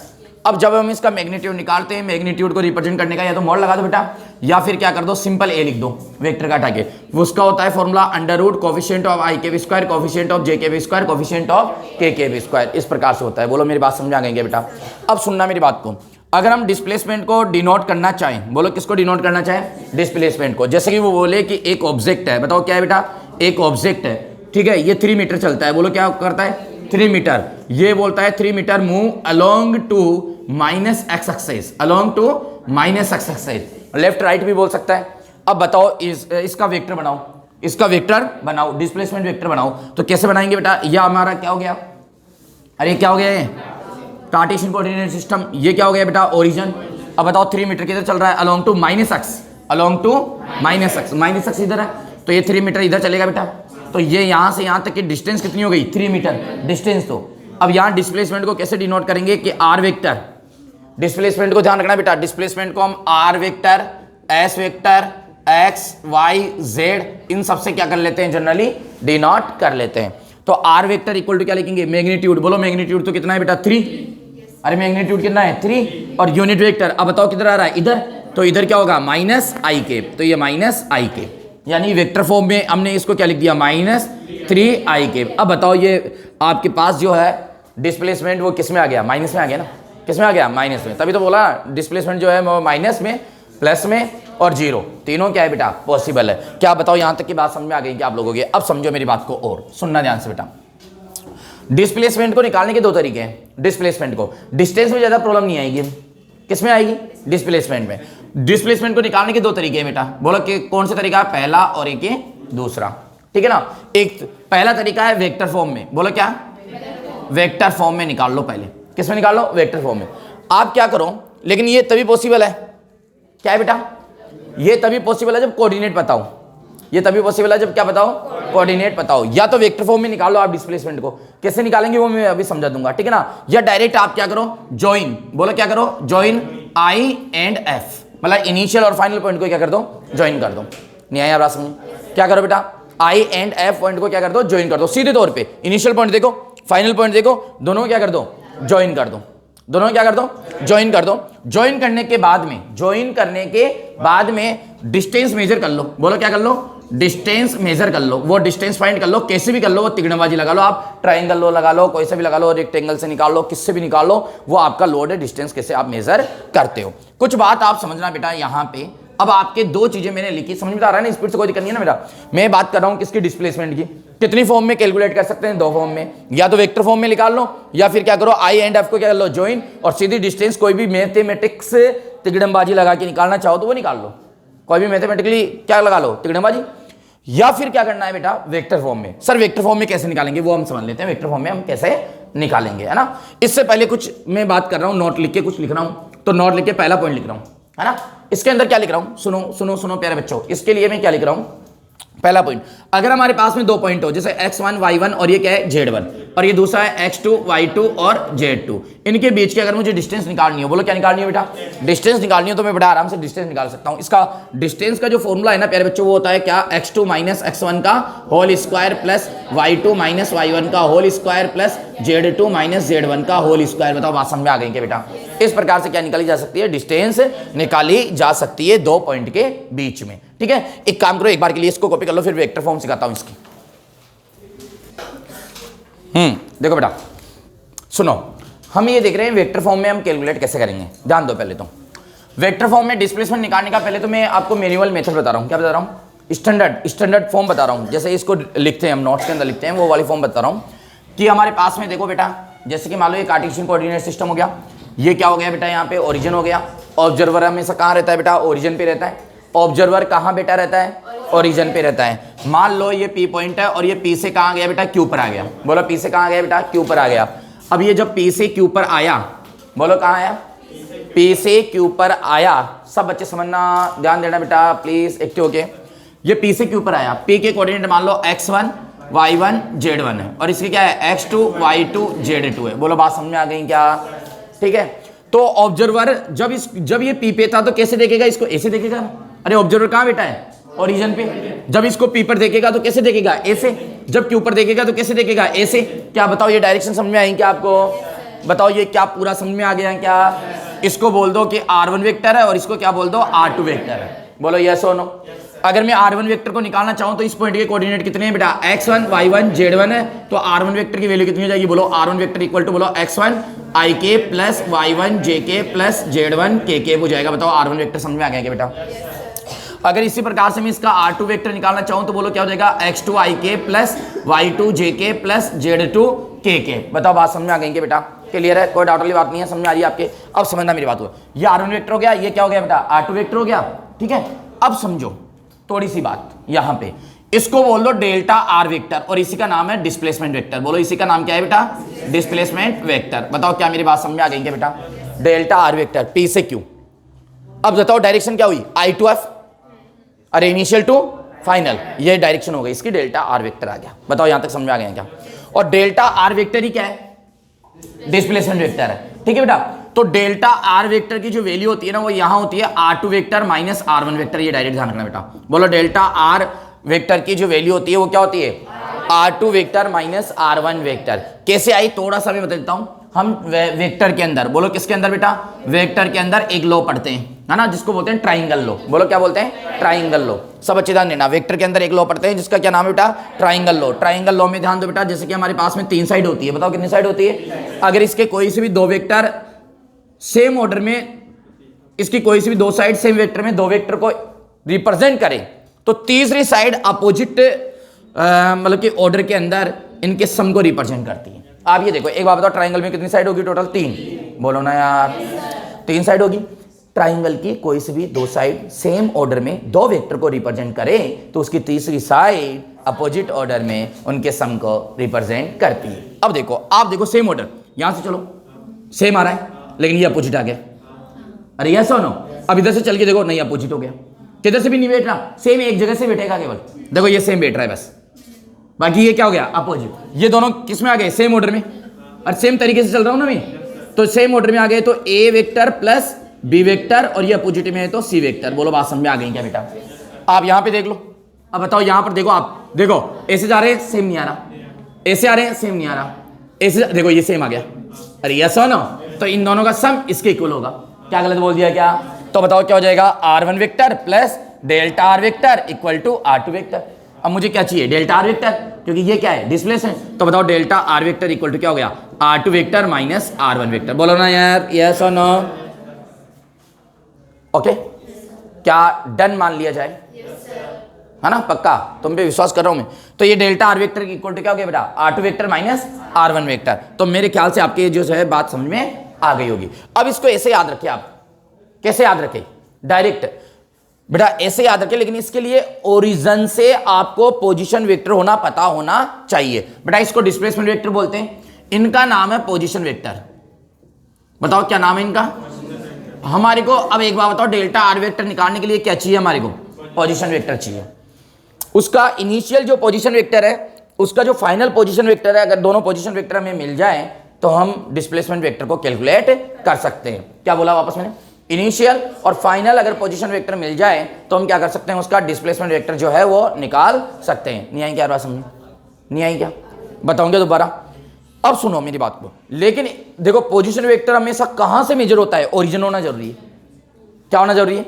अब जब हम इसका मैग्नीट्यूड निकालते हैं, मैग्नीट्यूड को रिप्रेजेंट करने का या तो मॉड लगा दो बेटा, या फिर क्या कर दो? सिंपल ए लिख दो वेक्टर का हटा के। उसका होता है formula under root coefficient of I cap square, coefficient of J cap square, coefficient of K cap square. इस प्रकार से होता है। बोलो मेरी बात समझा गए बेटा? अब सुनना मेरी बात को। अगर हम डिस्प्लेसमेंट को डिनोट करना चाहें, बोलो किसको डिनोट करना चाहें? डिस्प्लेसमेंट को। जैसे कि वो बोले कि एक ऑब्जेक्ट है, बताओ क्या है बेटा? एक ऑब्जेक्ट है, ठीक है, ये 3 मीटर चलता है। बोलो क्या करता है? 3 मीटर। ये बोलता है 3 metre move along to minus X axis, along to minus X axis, left right भी बोल सकता है। अब बताओ इसका वेक्टर बनाओ, इसका वेक्टर बनाओ, डिस्प्लेसमेंट वेक्टर बनाओ। तो कैसे बनाएंगे बेटा? यह हमारा क्या हो गया? अरे क्या हो गया? Cartesian coordinate system. ये क्या हो गया बेटा? ओरिजिन। अब बताओ 3 मीटर किधर चल रहा है? Along to minus X, along to minus X, minus X इधर है, तो ये 3 मीटर इधर चलेगा बेटा। तो ये यहाँ से यहाँ तक की डिस्टेंस कितनी हो गई? 3 मीटर डिस्टेंस। तो अब यहाँ डिस्प्लेसमेंट को कैसे डिनोट करेंगे? कि आर वेक्टर। डिस्प्लेसमेंट को ध्यान रखना बेटा, डिस्प्लेसमेंट को हम R vector, S vector, X Y Z, इन सबसे क्या कर लेते हैं? जनरली डिनोट कर लेते हैं। तो आर वेक्टर इक्वल टू क्या लिखेंगे? मैग्नीट्यूड। बोलो मैग्नीट्यूड तो कितना है बेटा? 3। अरे मैग्नीट्यूड कितना है? 3। और यूनिट वेक्टर, अब बताओ किधर आ रहा है? इधर। तो इधर क्या होगा? माइनस आई केप। तो ये माइनस आई केप, यानी वेक्टर फॉर्म में हमने इसको क्या लिख दिया? माइनस 3 आई केप। अब बताओ ये आपके पास जो है डिस्प्लेसमेंट वो किस में आ गया? माइनस में आ गया ना। किस में आ गया? माइनस में। तभी तो बोला डिस्प्लेसमेंट जो है वो माइनस में, प्लस में और जीरो, तीनों क्या है बेटा? पॉसिबल है। क्या बताओ यहां तक की बात समझ में आ गई क्या आप लोगों की? अब समझो मेरी बात को और सुनना ध्यान से बेटा। डिस्प्लेसमेंट को निकालने के 2 तरीके हैं। डिस्प्लेसमेंट को डिस्टेंस में ज्यादा प्रॉब्लम नहीं आएगी, किसमें आएगी? डिस्प्लेसमेंट में। डिस्प्लेसमेंट को निकालने के दो तरीके हैं बेटा, बोलो कि कौन सा तरीका है? पहला और एक ये दूसरा, ठीक है ना। एक पहला तरीका है वेक्टर फॉर्म में, बोलो क्या? वेक्टर फॉर्म में निकाल लो पहले। किसमें निकाल लो? वेक्टर फॉर्म में। आप क्या करो, लेकिन ये तभी पॉसिबल है, क्या है बेटा? ये तभी पॉसिबल है जब कोऑर्डिनेट बताओ। ये तभी पॉसिबल है जब क्या बताओ? कोऑर्डिनेट बताओ। या तो वेक्टर फॉर्म में निकालो आप डिस्प्लेसमेंट को, कैसे निकालेंगे वो मैं अभी समझा दूंगा, ठीक है ना। या डायरेक्ट आप क्या करो? ज्वाइन, बोलो क्या करो? ज्वाइन आई एंड एफ, मतलब इनिशियल और फाइनल पॉइंट को क्या कर दो? ज्वाइन कर दो। नहीं आया बात समझ? क्या करो बेटा? आई एंड एफ पॉइंट को क्या कर दो? ज्वाइन कर दो सीधे तौर पे। इनिशियल पॉइंट देखो, फाइनल पॉइंट देखो, दोनों को क्या कर दो? ज्वाइन कर दो। दोनों क्या कर दो? ज्वाइन कर दो। ज्वाइन करने के बाद में, ज्वाइन करने के बाद में डिस्टेंस मेजर कर लो। बोलो क्या कर लो? डिस्टेंस मेजर कर लो। वो डिस्टेंस फाइंड कर लो, कैसे भी कर लो, वो तिगड़ेबाजी लगा लो, आप ट्राइंगल लो लगा लो, कोई से भी लगा लो, रेक्टेंगल से निकाल लो, किससे भी निकाल लो, वो आपका लोड है, डिस्टेंस कैसे आप मेजर करते हो। कुछ बात आप समझना बेटा यहाँ पे। अब आपके दो चीजें मैंने लिखी, समझ में आ रहा है ना? स्पीड से कोई दिक्कत नहीं है ना बेटा। मैं बात कर रहा हूँ किसकी? डिस्प्लेसमेंट की। कितनी फॉर्म में कैलकुलेट कर सकते हैं? दो फॉर्म में, या तो वेक्टर फॉर्म में निकाल लो, या फिर क्या करो? आई एंड एफ को क्या कर लो? ज्वाइन, और सीधी डिस्टेंस कोई भी मैथमेटिक्स तिगड़मबाजी लगा के निकालना चाहो तो वो निकाल लो। कोई भी मैथमेटिकली क्या लगा लो? तिगड़मबाजी। या फिर क्या करना है बेटा? वेक्टर फॉर्म में। सर वेक्टर फॉर्म में कैसे निकालेंगे वो हम समझ लेते हैं। वेक्टर फॉर्म में हम कैसे निकालेंगे, है ना। इससे पहले कुछ मैं बात कर रहा हूं, नोट लिख के कुछ लिख रहा हूं, तो नोट लिख के पहला पॉइंट लिख रहा हूं, है ना। इसके अंदर क्या लिख रहा हूं? सुनो सुनो सुनो प्यारे बच्चों, इसके लिए मैं क्या लिख रहा हूं? पहला पॉइंट, अगर हमारे पास में दो पॉइंट हो, जैसे x1 y1 और ये क्या है? z1, और ये दूसरा है x2 y2 और z2, इनके बीच की अगर मुझे डिस्टेंस निकालनी हो, बोलो क्या निकालनी है बेटा? डिस्टेंस निकालनी हो तो मैं बड़ा आराम से डिस्टेंस निकाल सकता हूं। इसका डिस्टेंस का जो फॉर्मूला है ना प्यारे बच्चों, वो होता है क्या? x2 माइनस x1 का whole square plus y2 minus y1 का whole square plus z2 minus z1 का होल स्क्वायर। बताओ बात समझ में आ गई क्या बेटा? इस प्रकार से क्या निकाली जा सकती है? डिस्टेंस निकाली जा सकती है दो पॉइंट के बीच में, ठीक है। एक काम करो, एक बार के लिए इसको कॉपी कर लो, फिर वेक्टर फॉर्म सिखाता हूं इसकी। देखो बेटा सुनो, हम ये देख रहे हैं वेक्टर फॉर्म में हम कैलकुलेट कैसे करेंगे। ध्यान दो पहले तो, वेक्टर फॉर्म में डिस्प्लेसमेंट निकालने का पहले तो मैं आपको मैनुअल मेथड बता रहा हूं। क्या बता रहा हूं? स्टैंडर्ड फॉर्म बता रहा हूं। जैसे इसको लिखते हैं हम, नोट्स के अंदर लिखते हैं, वो वाली फॉर्म बता रहा हूं कि हमारे पास में देखो बेटा, जैसे कि मान लो ये कार्टेशियन कोऑर्डिनेट सिस्टम हो गया, ये क्या हो गया बेटा? यहाँ पे ओरिजिन हो गया। ऑब्जर्वर हमेशा कहाँ रहता है बेटा? ओरिजिन पे रहता है। ऑब्जर्वर कहाँ बेटा रहता है? ओरिजिन पे रहता है। मान लो ये P पॉइंट है और ये P से कहाँ गया बेटा? Q पर आ गया। बोलो P से कहाँ गया बेटा? Q पर आ गया। अब ये जब P से Q पर आया, बोलो कहाँ आया? P से Q पर आया। सब बच्चे समझना, ध्यान देना बेटा प्लीज, एक्टिव होके। ये P से Q पर आया, P के कोऑर्डिनेट मान लो x1 y1 z1 है, और इसके क्या है? x2 y2 z2 है। बोलो बात समझ में आ गई क्या? ठीक है। तो ऑब्जर्वर जब ये P पे था तो कैसे देखेगा? इसको ऐसे देखेगा। अरे ऑब्जर्वर कहाँ बेटा है? ओरिजिन पे। जब इसको P पर देखेगा तो कैसे देखेगा? ऐसे। जब Q पर देखेगा तो कैसे देखेगा? ऐसे। क्या बताओ ये डायरेक्शन समझ में आई क्या आपको? बताओ ये क्या पूरा समझ में आ गया क्या? इसको बोल दो कि R1 वेक्टर है और इसको क्या बोल दो? R2 वेक्टर है। बोलो यस और नो। अगर मैं R1 वेक्टर को निकालना चाहूं तो इस पॉइंट के कोऑर्डिनेट कितने हैं बेटा? x1 y1 z1 है, तो R1 वेक्टर की वैल्यू कितनी हो जाएगी? बोलो R1 वेक्टर इक्वल टू, बोलो x1 ik plus y1 jk plus z1 kk हो जाएगा। बताओ R1 वेक्टर समझ में आ गया क्या बेटा? अगर इसी प्रकार से मैं इसका R2 वेक्टर निकालना चाहूं तो बोलो क्या हो जाएगा? x2 ik plus y2 jk plus z2 kk। बताओ बात समझ में आ गई क्या बेटा? क्लियर है? कोई डाउट वाली बात नहीं है? समझ में आ रही है आपके? अब समझना मेरी बात को। ये R1 वेक्टर हो गया, ये क्या हो गया बेटा? R2 वेक्टर हो गया, ठीक है। अब समझो थोड़ी सी बात यहां पे, इसको बोल दो डेल्टा आर वेक्टर, और इसी का नाम है डिस्प्लेसमेंट वेक्टर। बोलो इसी का नाम क्या है बेटा? Displacement vector. बताओ क्या मेरी बात समझ में आ गई क्या बेटा? डेल्टा आर वेक्टर P से Q। अब बताओ डायरेक्शन क्या हुई? I to F, अरे इनिशियल टू फाइनल, ये डायरेक्शन हो गई इसकी, डेल्टा आर वेक्टर आ गया। बताओ यहां तक समझ में आ गया क्या? और डेल्टा आर वेक्टर ही क्या है? डिस्प्लेसमेंट वेक्टर है, ठीक है बेटा। तो डेल्टा आर वेक्टर की जो वैल्यू होती है ना, वो यहां होती है R2 vector minus R1 vector. ये डायरेक्ट ध्यान रखना बेटा। बोलो डेल्टा आर वेक्टर की जो वैल्यू होती है वो क्या होती है? R2 vector minus R1 vector. कैसे आई थोड़ा सा मैं बता देता हूं। हम वेक्टर के अंदर, बोलो किसके अंदर बेटा? वेक्टर के अंदर एक लॉ पढ़ते हैं, है ना, जिसको बोलते हैं ट्राइंगल लॉ। बोलो क्या बोलते हैं? Triangle law. सब अच्छे ध्यान देना, वेक्टर के अंदर एक लॉ पढ़ते हैं जिसका क्या नाम है बेटा? Triangle law. ट्राइंगल लॉ में ध्यान दो बेटा, जैसे कि हमारे पास में 3 साइड होती है। बताओ कितनी साइड होती है? अगर इसके कोई से भी दो वेक्टर सेम ऑर्डर में, इसकी कोई सी भी दो साइड सेम वेक्टर में दो वेक्टर को रिप्रेजेंट करें, तो तीसरी साइड अपोजिट मतलब कि ऑर्डर के अंदर इनके सम को रिप्रेजेंट करती है। आप ये देखो, एक बात बताओ, ट्राइंगल में कितनी साइड होगी टोटल? 3। बोलो ना यार। तीन साइड होगी। ट्राइंगल की कोई से भी दो साइड सेम ऑर्डर में दो वेक्टर को रिप्रेजेंट करें तो उसकी तीसरी साइड अपोजिट ऑर्डर में उनके सम को रिप्रेजेंट करती है। अब देखो, आप देखो सेम ऑर्डर, यहां से चलो सेम आ रहा है लेकिन ये अपोजिट आ गया। अरे यस और नो? अब इधर से चल के देखो, नहीं अपोजिट हो गया। किधर से भी नहीं बैठ रहा, सेम एक जगह से बैठेगा केवल। देखो ये सेम बैठ रहा है बस, बाकी ये क्या हो गया अपोजिट। ये दोनों किस में आ गए, सेम ऑर्डर में, और सेम तरीके से चल रहा हूं ना मैं, तो सेम ऑर्डर में आ गए। तो ए वेक्टर प्लस बी वेक्टर और ये अपोजिट में है तो सी वेक्टर। बोलो बात समझ में आ गई क्या बेटा? आप यहां पे देख लो। अब बताओ यहां पर देखो, आप देखो ऐसे जा रहे हैं सेम नहीं आ रहा, ऐसे आ रहे हैं सेम नहीं आ रहा, ऐसे देखो ये सेम आ गया। अरे यस और नो? तो इन दोनों का सम इसके इक्वल होगा। क्या गलत बोल दिया क्या? तो बताओ क्या हो जाएगा, r1 vector plus delta R vector equal to r2 vector. अब मुझे क्या चाहिए, डेल्टा आर वेक्टर, क्योंकि ये क्या है डिस्प्लेसमेंट। तो बताओ delta R vector equal to क्या हो गया, r2 vector minus r1 vector. बोलो ना यार, यस और नो? ओके, क्या डन मान लिया जाए? है ना, पक्का? तुम पे विश्वास कर रहा हूं मैं। तो ये delta R vector equal to क्या हो गया बेटा, r2 vector minus r1 vector. तो मेरे ख्याल से आपके जो है बात समझ में आ गई होगी। अब इसको ऐसे याद रखिए आप। कैसे याद रखें? डायरेक्ट बेटा ऐसे याद रखें, लेकिन इसके लिए ओरिजिन से आपको पोजीशन वेक्टर होना पता होना चाहिए। बेटा इसको डिस्प्लेसमेंट वेक्टर बोलते हैं, इनका नाम है पोजीशन वेक्टर। बताओ क्या नाम है इनका? हमारे को अब एक बार बताओ, डेल्टा आर वेक्टर निकालने के लिए क्या चाहिए हमारे को? पोजीशन वेक्टर चाहिए। उसका इनिशियल जो पोजीशन वेक्टर है, उसका जो फाइनल पोजीशन वेक्टर है, अगर दोनों पोजीशन वेक्टर हमें मिल जाए तो हम डिस्प्लेसमेंट वेक्टर को कैलकुलेट कर सकते हैं। क्या बोला वापस मैंने? इनिशियल और फाइनल अगर पोजीशन वेक्टर मिल जाए तो हम क्या कर सकते हैं, उसका डिस्प्लेसमेंट वेक्टर जो है वो निकाल सकते हैं। नहीं आई क्या बात समझ? नहीं आई क्या? बताऊंगे दोबारा। अब सुनो मेरी बात को। लेकिन देखो पोजीशन वेक्टर हमेशा कहां से मेजर होता है? ओरिजिन होना जरूरी है। क्या होना जरूरी है?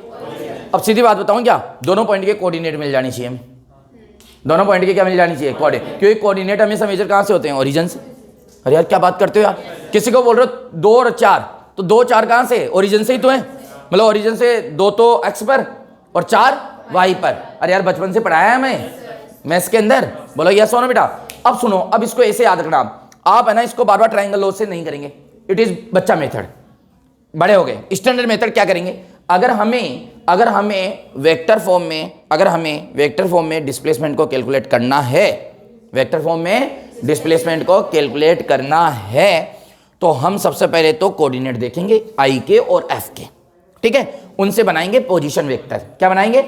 अब सीधी बात बताऊं क्या, दोनों पॉइंट के कोऑर्डिनेट मिल जानी चाहिए। दोनों पॉइंट की क्या मिल जानी चाहिए? कोऑर्डिनेट। क्योंकि कोऑर्डिनेट हमेशा मेजर कहां से होते हैं? ओरिजिन से। अरे यार क्या बात करते हो यार, किसी को बोल रहे हो 2 और 4, तो 2 4 कहां से? ओरिजिन से ही तो है। मतलब ओरिजिन से 2 तो एक्स पर और 4 वाई पर। अरे यार बचपन से पढ़ाया है हमें मैथ्स के अंदर। बोलो यस और नो बेटा? अब सुनो, अब इसको ऐसे याद रखना आप है ना, इसको बार बार ट्राइंगल लॉ से नहीं करेंगे। इट इज बच्चा मेथड। बड़े हो गए, स्टैंडर्ड मेथड क्या करेंगे, अगर हमें वेक्टर फॉर्म में डिस्प्लेसमेंट को कैलकुलेट करना है, वेक्टर फॉर्म में डिस्प्लेसमेंट को कैलकुलेट करना है, तो हम सबसे पहले तो कोऑर्डिनेट देखेंगे आई के और एफ के, ठीक है, उनसे बनाएंगे पोजीशन वेक्टर। क्या बनाएंगे?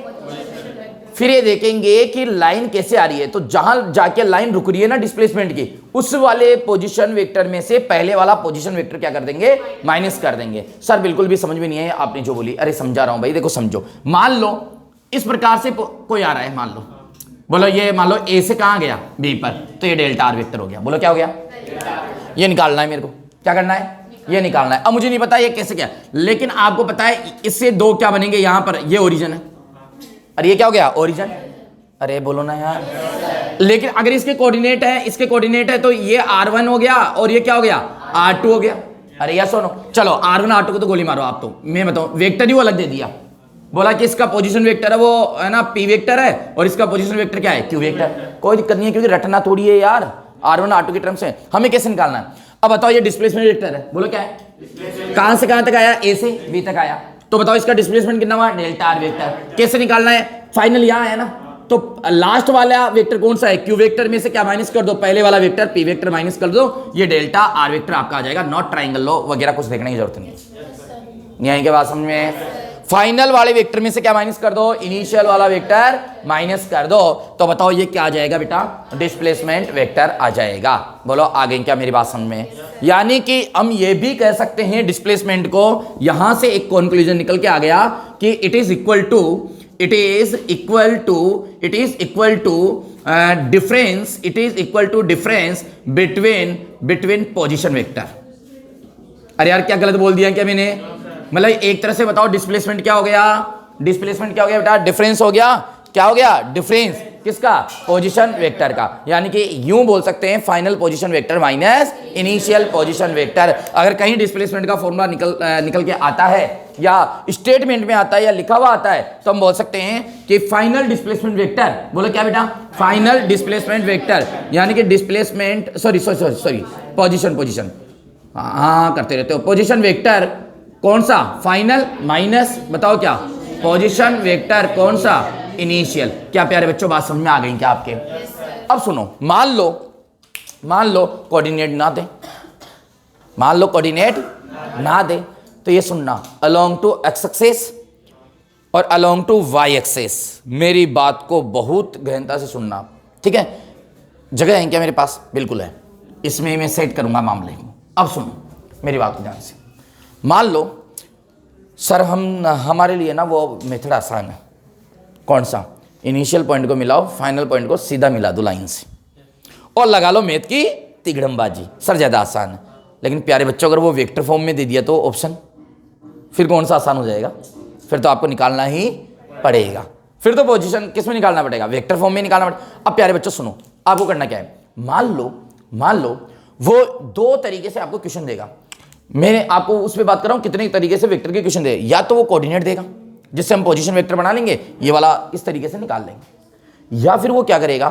फिर ये देखेंगे कि लाइन कैसे आ रही है, तो जहां जाके लाइन रुक रही है ना डिस्प्लेसमेंट की, उस वाले पोजीशन वेक्टर में से पहले वाला पोजीशन वेक्टर क्या कर देंगे? माइनस कर देंगे। सर बिल्कुल भी समझ में नहीं है आपने जो बोली। अरे समझा रहा हूं भाई, देखो समझो। मान लो इस प्रकार से कोई आ रहा है, मान लो, बोलो ये मान लो ए से कहां गया? बी पर, तो ये डेल्टा आर वेक्टर हो गया। बोलो क्या हो गया? ये निकालना है मेरे को। क्या करना है? ये निकालना है। अब मुझे नहीं पता ये कैसे क्या, लेकिन आपको पता है इससे 2 क्या बनेंगे, यहां पर ये ओरिजिन है और ये क्या हो गया? ओरिजिन। अरे बोलो ना यार। लेकिन अगर इसके कोऑर्डिनेट है तो ये r1 हो गया और ये क्या हो गया? r2 हो गया। अरे यार सुनो, चलो r1 r2 को तो गोली मारो आप। तो मैं बताऊं, वेक्टर ही वो अलग दे दिया। बोला कि इसका पोजीशन वेक्टर है वो है ना p वेक्टर है, और इसका पोजीशन वेक्टर क्या है? q vector. कोई दिक्कत नहीं है, क्योंकि रटना थोड़ी है यार, r1 r2 की टर्म से हमें कैसे निकालना है। अब बताओ ये डिस्प्लेसमेंट वेक्टर है, बोलो क्या है? कहां से कहां तक आया? a से b तक आया। तो बताओ इसका डिस्प्लेसमेंट कितना हुआ? Delta R vector. कैसे निकालना है? फाइनल यहां है ना, तो लास्ट वाला वेक्टर कौन सा है? क्यू वेक्टर में से क्या माइनस कर दो? पहले वाला वेक्टर पी वेक्टर माइनस कर दो, ये डेल्टा आर वेक्टर आपका आ जाएगा। नॉट ट्राइंगल लॉ वगैरह कुछ देखने की जरूरत नहीं है। नहीं आएगी बात समझ में? फाइनल वाले वेक्टर में से क्या माइनस कर दो? इनिशियल वाला वेक्टर माइनस कर दो। तो बताओ ये क्या आ जाएगा बेटा? डिस्प्लेसमेंट वेक्टर आ जाएगा। बोलो आ गई क्या मेरी बात समझ में? यानी कि हम ये भी कह सकते हैं डिस्प्लेसमेंट को, यहां से एक कंक्लूजन निकल के आ गया कि it is equal to difference between position vector. अरे यार क्या गलत बोल दिया क्या मैंने? मतलब एक तरह से बताओ डिस्प्लेसमेंट क्या हो गया? डिस्प्लेसमेंट क्या हो गया बेटा? डिफरेंस हो गया। क्या हो गया? डिफरेंस किसका? पोजीशन वेक्टर का। यानी कि यूं बोल सकते हैं final position vector minus initial position vector. अगर कहीं डिस्प्लेसमेंट का फॉर्मूला निकल के आता है या स्टेटमेंट में आता है या लिखा हुआ आता है, तो हम बोल सकते हैं कि फाइनल डिस्प्लेसमेंट वेक्टर। बोलो क्या बेटा? Final displacement vector. यानी कि डिस्प्लेसमेंट सॉरी पोजीशन हाँ करते रहते हो। पोजीशन वेक्टर कौन सा फाइनल माइनस बताओ क्या पोजीशन वेक्टर, कौन सा इनिशियल। क्या प्यारे बच्चों बात समझ में आ गई क्या आपके? अब सुनो, मान लो कोऑर्डिनेट ना दे, मान लो कोऑर्डिनेट ना दे, तो ये सुनना अलोंग टू एक्स एक्सिस और अलोंग टू वाई एक्सिस। मेरी बात को बहुत गहनता से सुनना, ठीक है? जगह है क्या मेरे पास? बिल्कुल है, इसमें मैं सेट करूंगा मामले को। अब सुनो मेरी बात को ध्यान से। मान लो सर हमारे लिए ना वो मेथड आसान है। कौन सा? इनिशियल पॉइंट को मिलाओ, फाइनल पॉइंट को सीधा मिला दो लाइन से और लगा लो मैथ की तिगड़मबाजी। सर ज़्यादा आसान है, लेकिन प्यारे बच्चों अगर वो वेक्टर फॉर्म में दे दिया तो ऑप्शन, फिर कौन सा आसान हो जाएगा? फिर तो आपको निकालना ही पड़ेगा। फिर तो पोजीशन किस में निकालना पड़ेगा? वेक्टर फॉर्म में निकालना पड़ेगा। अब प्यारे बच्चों सुनो, आपको करना क्या है, मान लो वो दो तरीके से आपको क्वेश्चन देगा। मैं आपको उस पर बात कर रहा हूं कितने तरीके से वेक्टर के क्वेश्चन दे। या तो वो कोऑर्डिनेट देगा जिससे हम पोजीशन वेक्टर बना लेंगे, ये वाला इस तरीके से निकाल लेंगे, या फिर वो क्या करेगा,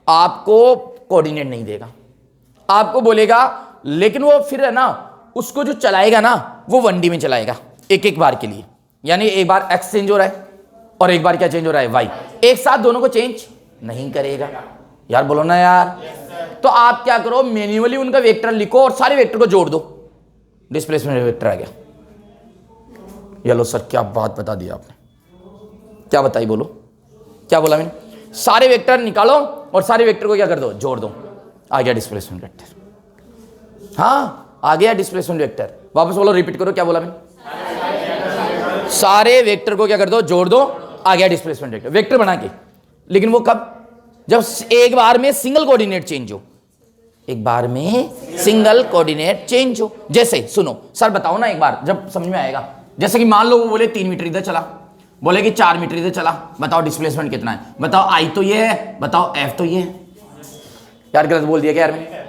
आपको कोऑर्डिनेट नहीं देगा, आपको बोलेगा, लेकिन वो फिर है ना उसको जो चलाएगा ना वो 1D में चलाएगा एक बार के लिए। यानी एक बार एक्स चेंज हो रहा है और एक बार क्या चेंज हो रहा है, वाई। एक साथ दोनों को चेंज नहीं करेगा। यार बोलो ना यार। तो आप क्या करो, मैन्युअली उनका वेक्टर लिखो और सारे वेक्टर को जोड़ दो, डिस्प्लेसमेंट वेक्टर आ गया। ये लो सर, क्या बात बता दी आपने, क्या बताई, बोलो क्या बोला मैंने? सारे वेक्टर निकालो और सारे वेक्टर को क्या कर दो, जोड़ दो, आ गया डिस्प्लेसमेंट वेक्टर। हाँ आ गया डिस्प्लेसमेंट वेक्टर। वापस बोलो, रिपीट करो, क्या बोला मैंने? सारे वेक्टर को क्या कर दो, जोड़ दो, आ गया डिस्प्लेसमेंट वेक्टर। वेक्टर बना के, लेकिन वो कब? जब एक बार में सिंगल कोऑर्डिनेट चेंज हो, एक बार में सिंगल कोऑर्डिनेट चेंज हो। जैसे सुनो सर, बताओ ना एक बार जब समझ में आएगा। जैसे कि मान लो वो बोले 3 मीटर इधर चला, बोले कि 4 मीटर इधर चला, बताओ डिस्प्लेसमेंट कितना है, बताओ आई तो ये है, बताओ एफ तो ये है। यार गलत बोल दिया क्या यार मैं?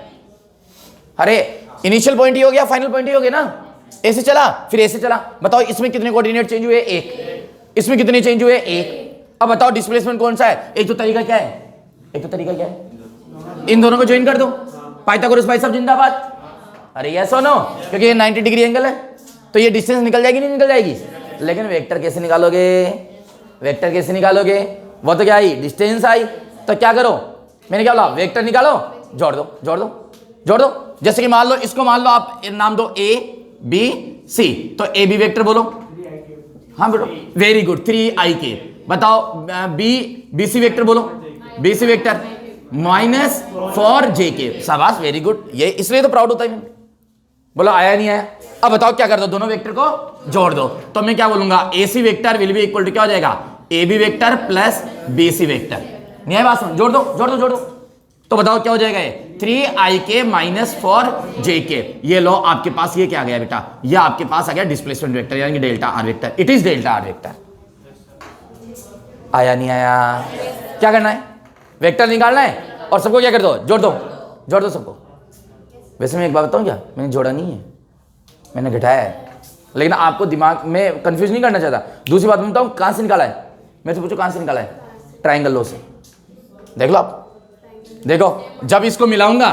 अरे इनिशियल पॉइंट ही हो गया, फाइनल पॉइंट ही हो गया ना। ऐसे चला फिर ऐसे चला, बताओ इसमें कितने कोऑर्डिनेट चेंज हुए? 1। इसमें कितने चेंज हुए? 1। अब बताओ डिस्प्लेसमेंट कौन सा है? एक तो तरीका क्या है, इन दोनों को ज्वाइन कर दो, पाइथागोरस भाई सब जिंदाबाद। अरे ये सुनो, क्योंकि ये 90 डिग्री एंगल है तो ये डिस्टेंस निकल जाएगी, नहीं निकल जाएगी? लेकिन वेक्टर कैसे निकालोगे? वो तो क्या आई, डिस्टेंस आई। तो क्या करो, मैंने क्या बोला, वेक्टर निकालो, जोड़ दो। जैसे कि मान लो इसको, मान लो आप नाम दो A B C, तो ए बी वेक्टर बोलो। हाँ बेटो, वेरी गुड, 3ik। बताओ बी सी वेक्टर बोलो, BC वेक्टर -4jk। शाबाश, वेरी गुड। ये इसलिए तो प्राउड होता है। बोलो आया नहीं आया? अब बताओ क्या कर दो, दोनों वेक्टर को जोड़ दो। तो मैं क्या बोलूंगा, AC vector will be equal to क्या हो जाएगा, AB vector plus BC vector. नहीं है बात? सुन, जोड़ दो। तो बताओ क्या हो जाएगा ये, 3ik -4jk। ये लो आपके पास ये क्या आ गया बेटा, ये आपके पास आ गया डिस्प्लेसमेंट वेक्टर, यानी delta R vector. It is delta R vector. आया नहीं आया? क्या करना है, वेक्टर निकालना है और सबको क्या कर दो, जोड़ दो सबको। वैसे मैं एक बात बताऊं क्या, मैंने जोड़ा नहीं है, मैंने घटाया है, लेकिन आपको दिमाग में कंफ्यूज नहीं करना चाहता। दूसरी बात बताऊं, कहां से निकाला है? मैं तो पूछो कहां से निकाला है? ट्राइंगल लॉ से। देख लो आप, देखो जब इसको मिलाऊंगा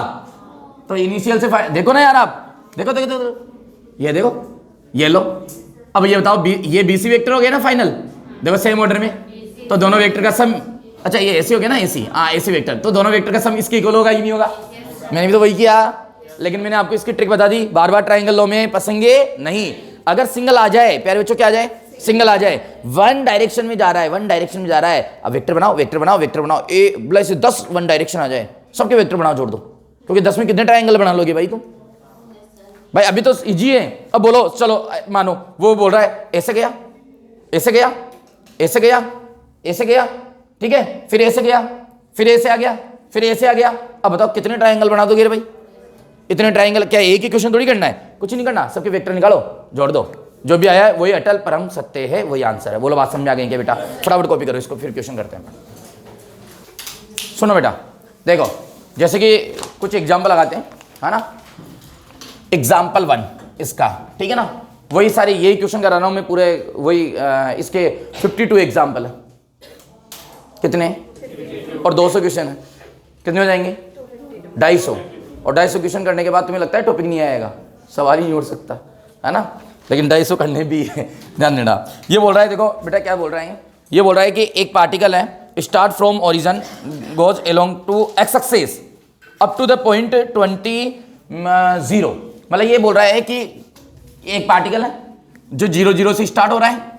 तो इनिशियल से देखो ना यार, आप देखो, ये देखो, ये लो। अब ये बताओ, ये BC वेक्टर हो गया ना फाइनल, देखो सेम ऑर्डर में, तो दोनों वेक्टर का सम, अच्छा ये AC हो गया ना, AC, हाँ AC वेक्टर, तो दोनों वेक्टर का सम इसके इक्वल होगा, ही नहीं होगा? मैंने भी तो वही किया, लेकिन मैंने आपको इसकी ट्रिक बता दी। बार बार ट्राइंगल लॉ में फंसेंगे नहीं। अगर सिंगल आ जाए प्यारे बच्चों, क्या आ जाए, सिंगल आ जाए, वन डायरेक्शन में जा रहा है, अब वेक्टर बनाओ, ए प्लस 10 वन डायरेक्शन आ जाए, सबके वेक्टर बनाओ, जोड़ दो। क्योंकि 10 में कितने ट्राइंगल बना लोगे भाई तुम? भाई अभी तो इजी है। अब बोलो, चलो मानो वो बोल रहा है ऐसे गया, ठीक है, फिर ऐसे गया, फिर ऐसे आ गया, अब बताओ कितने ट्राइंगल बना दोगे रे भाई? इतने ट्राइंगल। क्या एक ही क्वेश्चन थोड़ी करना है, कुछ नहीं करना, सबके वेक्टर निकालो, जोड़ दो, जो भी आया है वही अटल परम सत्य है, वही आंसर है। बोलो बात समझ आ गई क्या बेटा? फटाफट कॉपी करो इसको, फिर क्वेश्चन करते हैं। सुनो बेटा, देखो जैसे कि कुछ एग्जाम्पल लगाते हैं, है ना। एग्जाम्पल 1 इसका, ठीक है ना, वही सारे यही क्वेश्चन करा रहा हूं मैं पूरे, वही इसके 52 एग्जाम्पल है। कितने? और 200 क्वेश्चन है, कितने हो जाएंगे? 250। और 250 क्वेश्चन करने के बाद तुम्हें लगता है टॉपिक नहीं आएगा? सवाल ही नहीं उठ सकता, है ना। लेकिन 250 करने भी है, ध्यान देना। ये बोल रहा है, देखो बेटा क्या बोल रहा है, ये बोल रहा है कि एक पार्टिकल है, start from origin goes along to X axis up to the point 20 मतलब ये बोल रहा है कि एक पार्टिकल है जो 0 से स्टार्ट हो रहा है,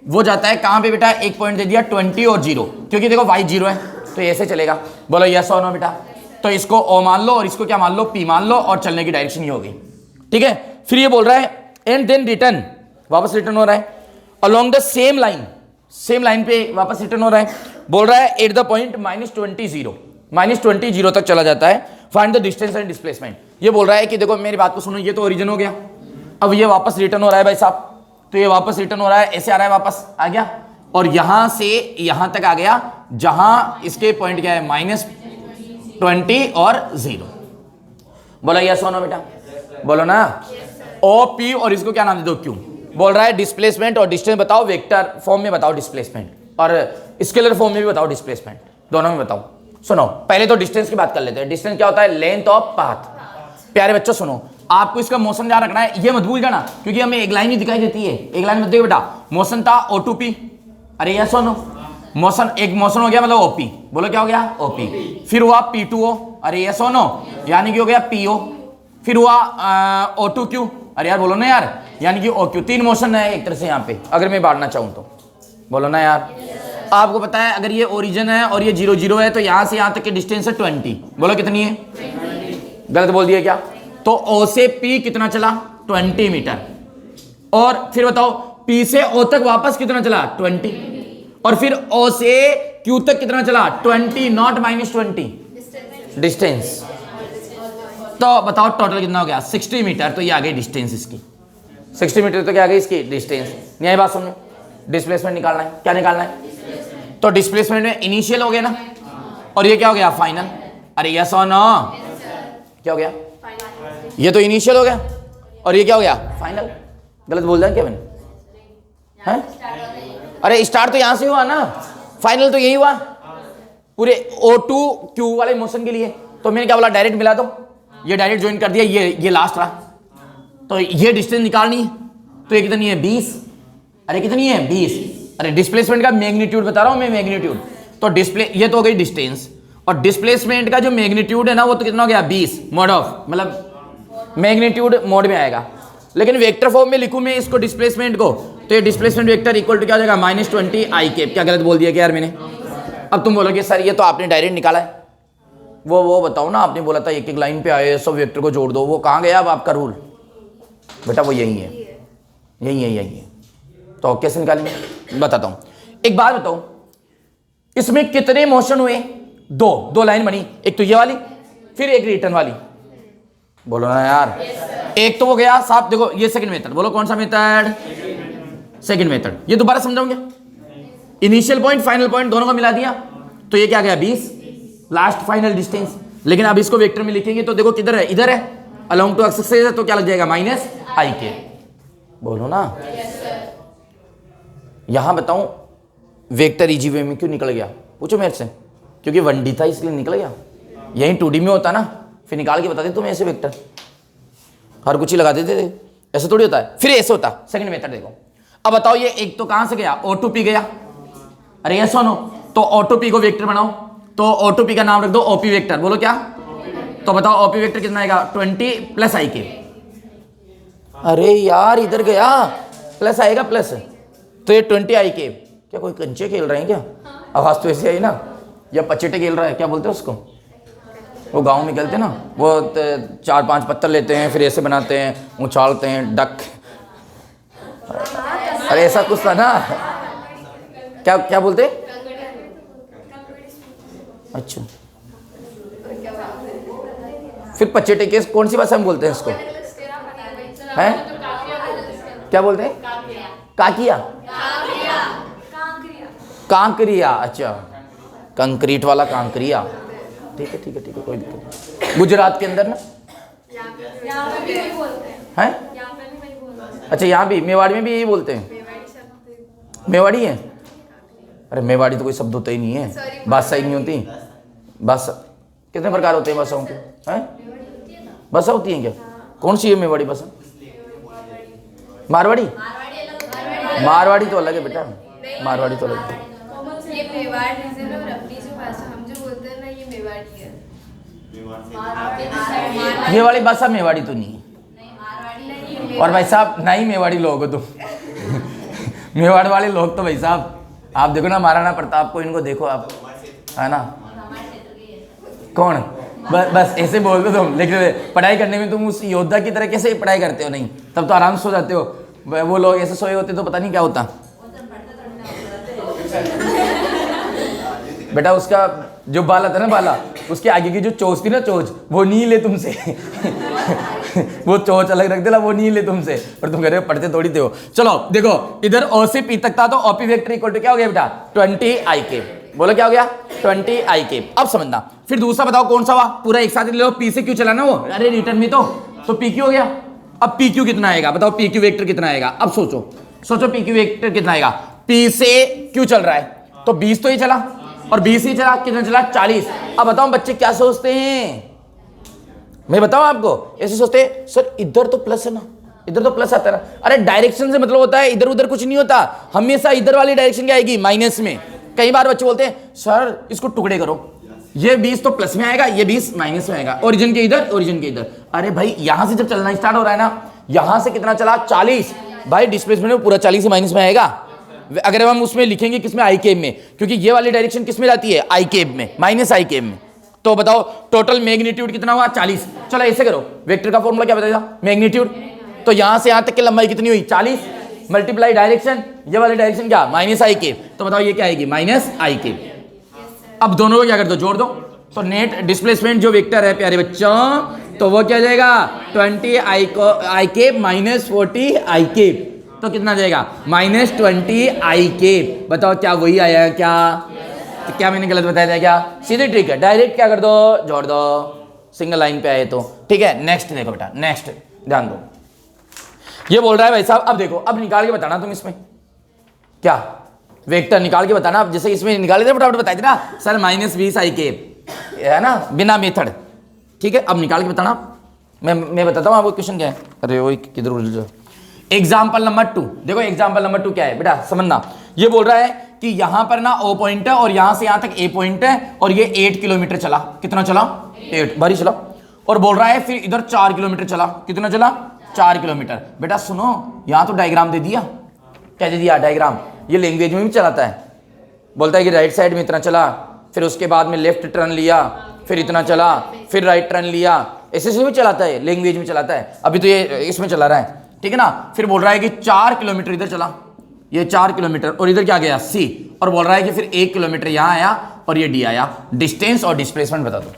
वो जाता है कहाँ पे बेटा, एक पॉइंट दे दिया 20 और 0, क्योंकि देखो y 0 है तो ऐसे चलेगा। बोलो यस और नो बेटा। तो इसको O मान लो और इसको क्या मान लो, P मान लो, और चलने की डायरेक्शन ये होगी, ठीक है। फिर ये बोल रहा है एंड देन रिटर्न, वापस रिटर्न हो रहा है along the same line, same line पे वापस रिटर्न हो रहा है। बोल रहा है एट द पॉइंट -20 तक चला जाता है, find the distance and displacement. ये बोल रहा है कि देखो मेरी बात को सुनो, ये तो ओरिजिन हो गया, अब ये वापस रिटर्न हो रहा है भाई साहब, तो ये वापस रिटर्न हो रहा है, ऐसे आ रहा है, वापस आ गया और यहां से यहां तक आ गया, जहां इसके पॉइंट क्या है -20 और 0। बोलो यस और नो बेटा, बोलो ना। ओ पी और इसको क्या नाम दे दो, क्यू। बोल रहा है डिस्प्लेसमेंट और डिस्टेंस बताओ, वेक्टर फॉर्म में बताओ डिस्प्लेसमेंट, और स्केलर फॉर्म में भी बताओ डिस्प्लेसमेंट, दोनों में बताओ। सुनो पहले तो डिस्टेंस की बात कर लेते हैं। डिस्टेंस क्या होता है, लेंथ ऑफ पाथ। प्यारे बच्चों सुनो, आपको इसका मोशन ध्यान रखना है, ये मत भूल जाना, क्योंकि हमें एक लाइन ही दिखाई देती है, एक लाइन मत देखो बेटा। मोशन था O2P, अरे यस और नो, मोशन एक मोशन हो गया मतलब OP, बोलो क्या हो गया OP। फिर हुआ P2O, अरे यस और नो, यानी कि हो गया PO। फिर हुआ O2Q, अरे यार बोलो ना यार, यानी कि OQ। 3 मोशन है एक तरह से यहाँ पे, अगर मैं बांटना चाहूँ तो, बोलो ना यार। आपको पता है अगर ये ओरिजिन है और ये 0 है तो यहाँ से यहाँ तक की डिस्टेंस है 20, बोलो कितनी है, गलत बोल दिया क्या। तो O से P कितना चला, 20 मीटर, और फिर बताओ P से O तक वापस कितना चला, 20, और फिर O से Q तक कितना चला, 20 नॉट -20 डिस्टेंस। तो बताओ टोटल कितना हो गया, 60 मीटर। तो ये आ गई डिस्टेंस इसकी, 60 मीटर तो क्या आ गई इसकी डिस्टेंस। यही बात समझो, डिस्प्लेसमेंट निकालना है, क्या निकालना है, तो डिस्प्लेसमेंट में इनिशियल हो गया ना, और ये क्या हो गया फाइनल। अरे यस और नो, क्या हो गया, ये तो इनिशियल हो गया और ये क्या हो गया फाइनल। गलत बोल रहे क्या मैंने, हैं? अरे स्टार्ट तो यहां से हुआ ना, फाइनल तो यही हुआ पूरे O2Q वाले मोशन के लिए। तो मैंने क्या बोला, डायरेक्ट मिला दो, ये डायरेक्ट ज्वाइन कर दिया, ये लास्ट रहा, तो ये डिस्टेंस निकालनी है। तो ये कितनी है 20, अरे कितनी है 20। अरे डिस्प्लेसमेंट का मैग्नीट्यूड बता रहा हूं मैं, मैग्नीट्यूड। तो डिस्प्ले ये तो हो गई डिस्टेंस, और डिस्प्लेसमेंट का जो मैग्नीट्यूड है ना वो तो कितना हो गया 20 मोड ऑफ, मतलब मैग्नीट्यूड मोड में आएगा। लेकिन वेक्टर फॉर्म में लिखूं मैं इसको डिस्प्लेसमेंट को, तो ये डिस्प्लेसमेंट वेक्टर इक्वल टू क्या हो जाएगा -20 I कैप। क्या गलत बोल दिया क्या यार मैंने। अब तुम बोलोगे सर ये तो आपने डायरेक्ट निकाला है, वो बताओ ना, आपने बोला था एक एक लाइन पे आए सब वेक्टर को जोड़ दो, वो कहाँ गया अब आपका रूल। बेटा वो यही है, यही है। तो कैसे निकालेंगे बताता हूँ। एक बात बताओ, इसमें कितने मोशन हुए, दो लाइन बनी, एक तो ये वाली फिर एक रिटर्न वाली, बोलो ना यार। एक तो वो गया साहब, देखो ये सेकंड मेथड, बोलो कौन सा मेथड, सेकंड मेथड। ये दोबारा समझाऊंगे, इनिशियल पॉइंट फाइनल पॉइंट दोनों को मिला दिया, तो ये क्या गया 20 लास्ट फाइनल डिस्टेंस। लेकिन अब इसको वेक्टर में लिखेंगे तो देखो किधर है, इधर है, अलोंग टू एक्सिस है, तो क्या लग जाएगा -I के, बोलो ना। यहां बताऊं वेक्टर इजी वे में क्यों निकल गया, पूछो मेरे से, क्योंकि 1D था इसलिए निकल गया। यही 2D में होता ना, फिर निकाल के बता दे तुम्हें ऐसे वेक्टर, हर कुछ ही लगा देते थे, ऐसे थोड़ी होता है। फिर ऐसे होता, सेकंड मेथड देखो। अब बताओ ये एक तो कहां से गया, O2P गया, अरे ये सुनो, तो O2P को वेक्टर बनाओ, तो O2P का नाम रख दो OP वेक्टर, बोलो क्या। तो बताओ OP वेक्टर कितना आएगा 20 + I के। अरे यार इधर गया प्लस आएगा प्लस, तो ये 20 I के। क्या कोई कंचे खेल रहे हैं क्या, आवाज तो ऐसे आई ना, या पचेटे खेल रहा है, क्या बोलते हैं उसको, वो गांव में खेलते हैं ना, वो 4-5 पत्थर लेते हैं फिर ऐसे बनाते हैं, उछालते हैं डक, अरे ऐसा कुछ था ना, क्या बोलते, अच्छा। फिर पचेटे के कौन सी भाषा में बोलते हैं इसको, हैं क्या बोलते हैं, काकिया, कांकरिया, अच्छा कंक्रीट वाला कांकरिया, ठीक है कोई दिक्कत नहीं। गुजरात के अंदर ना है, अच्छा यहाँ भी मेवाड़ी में भी यही बोलते हैं, मेवाड़ी है, अरे मेवाड़ी तो कोई शब्द होता ही नहीं है, भाषा ही नहीं होती। भाषा कितने प्रकार होते हैं भाषाओं के, हैं भाषा होती है क्या, कौन सी है मेवाड़ी भाषा, मारवाड़ी, मारवाड़ी तो अलग है बेटा, मारवाड़ी तो अलग है। ये मेवाड़ रीजन और अपनी जो भाषा हम जो बोलते हैं ना, ये मेवाड़ी है। ये वाली भाषा मेवाड़ी तो नहीं है। और भाई साहब नहीं मेवाड़ी लोग हो तुम मेवाड़ वाले लोग तो भाई साहब आप देखो ना, महाराणा प्रताप को, इनको देखो आप, है ना, कौन बस ऐसे बोल दो तुम, लेकिन पढ़ाई करने में तुम उस योद्धा की तरह कैसे पढ़ाई करते हो? नहीं, तब तो आराम से सो जाते हो। वो लोग ऐसे सोए होते तो पता नहीं क्या होता। बेटा उसका जो बाला था ना, बाला, उसके आगे की जो चोंच थी ना, चोंच, वो नहीं ले तुमसे वो चोंच अलग रख देना, वो नहीं ले तुमसे, पर तुम कह रहे हो पढ़ते थोड़ी थे हो। चलो देखो, इधर ओ से पी तक था, तो ओपी वेक्टर इक्वल टू क्या हो गया बेटा? 20 IK। बोलो क्या हो गया? 20 IK। अब समझना, फिर दूसरा बताओ कौन सा हुआ? पूरा एक साथ ले लो, पी से क्यू चला ना वो, अरे रिटर्न में तो पी क्यू हो गया। अब पी क्यू कितना आएगा बताओ? पी क्यू वेक्टर कितना आएगा? अब सोचो पी क्यू वेक्टर कितना आएगा? पी से क्यू चल रहा है तो 20 तो ही चला, और 20 ही चला, कितना चला? 40। अब बताओ बच्चे क्या सोचते हैं? मैं बताऊं आपको, ऐसे सोचते हैं सर इधर तो प्लस है ना, इधर तो प्लस आता है ना। अरे डायरेक्शन से मतलब होता है, इधर उधर कुछ नहीं होता, हमेशा इधर वाली डायरेक्शन क्या आएगी? माइनस में। कई बार बच्चे बोलते हैं सर इसको टुकड़े करो, ये 20 तो प्लस में आएगा, ये 20 माइनस में आएगा, ओरिजिन के इधर, ओरिजिन के इधर। अरे भाई यहां से जब चलना स्टार्ट हो रहा है ना, यहां से कितना चला? 40। भाई डिस्प्लेसमेंट में पूरा 40 माइनस में आएगा। अगर हम उसमें लिखेंगे किसमें? आई केब में, क्योंकि ये वाली डायरेक्शन किसमें जाती है? आई केब में, माइनस आई केब में। तो बताओ टोटल मैग्नीट्यूड कितना हुआ? 40। चलो ऐसे करो, वेक्टर का फॉर्मूला क्या बताएगा? मैग्नीट्यूड। तो यहां से यहां तक की लंबाई कितनी हुई? 40 मल्टीप्लाई डायरेक्शन, ये वाली डायरेक्शन क्या? माइनस आई केब। तो बताओ ये क्या आएगी? माइनस आई केब। अब दोनों को क्या कर दो? जोड़ दो। तो नेट डिस्प्लेसमेंट जो वेक्टर है प्यारे बच्चों, तो वो क्या जाएगा? 20 आई केब माइनस 40 आई केब। तो कितना जाएगा? माइनस 20 आई केब। बताओ क्या वही आया क्या? तो क्या मैंने गलत बताया था क्या? सीधी ट्रिक है, डायरेक्ट क्या कर दो? जोड़ दो, सिंगल लाइन पे आए तो। ठीक है, नेक्स्ट देखो बेटा, नेक्स्ट ध्यान दो। ये बोल रहा है भाई साहब, अब देखो, अब निकाल के बताना तुम इसमें क्या वेक्टर निकाल के बताना। अब जैसे इसमें निकाले थे फटाफट बताए थे ना सर, माइनस 20 आई केब है ना, बिना मेथड। ठीक है, अब निकाल के बताना। मैं बताता हूँ आपको क्वेश्चन क्या है। अरे वो किधर उलझ जाओ। एग्जाम्पल नंबर 2 देखो, एग्जाम्पल नंबर 2 क्या है बेटा? समझना, ये बोल रहा है कि यहां पर ना ओ पॉइंट है और यहां से यहां तक ए पॉइंट है, और ये 8 किलोमीटर चला। कितना चला? 8 बारी चला। और बोल रहा है फिर इधर 4 किलोमीटर चला। कितना चला? 4 किलोमीटर। बेटा सुनो, यहां तो डायग्राम दे दिया। क्या दे दिया? डायग्राम। ये लैंग्वेज में भी चलाता है, बोलता है कि राइट साइड में इतना चला, फिर उसके बाद में लेफ्ट टर्न लिया, फिर इतना चला, फिर राइट टर्न लिया। ऐसे भी चलाता है, लैंग्वेज में चलाता है। अभी तो ये इसमें चला रहा है, ठीक है ना। फिर बोल रहा है कि 4 किलोमीटर इधर चला, ये 4 किलोमीटर, और इधर क्या गया? सी। और बोल रहा है कि फिर 1 किलोमीटर यहां आया और ये डी आया। डिस्टेंस और डिस्प्लेसमेंट बता दो।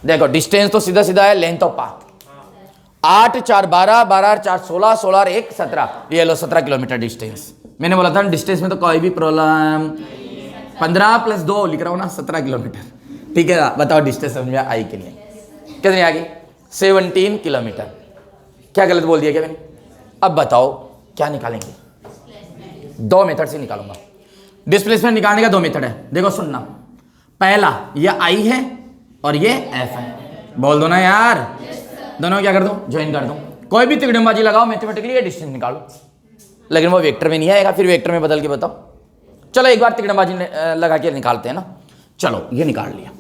देखो डिस्टेंस तो सीधा सीधा है, लेंथ ऑफ पाथ 8 4 12 12 4 16 16 और 1 17। ये लो 17 किलोमीटर डिस्टेंस। मैंने बोला था डिस्टेंस में तो कोई भी प्रॉब्लम। 15 + 2 लिख रहा हूं ना, 17 किलोमीटर। ठीक है ना, बताओ डिस्टेंस समझ में आई के लिए कितनी आ गई? 17 किलोमीटर। क्या गलत बोल दिया क्या मैंने? अब बताओ क्या निकालेंगे? 2 मेथड से निकालूंगा। डिस्प्लेसमेंट निकालने का 2 मेथड है। देखो सुनना, पहला ये आई है और ये एफ है। बोल दो ना यार, दोनों क्या कर दो? ज्वाइन कर दो। कोई भी तिकड़मबाजी लगाओ मैथमेटिकली, ये डिस्टेंस निकालो, लेकिन वो वेक्टर में नहीं आएगा, फिर वेक्टर में बदल के बताओ। चलो एक बार तिकड़मबाजी लगा के निकालते हैं ना। चलो ये निकाल लिया,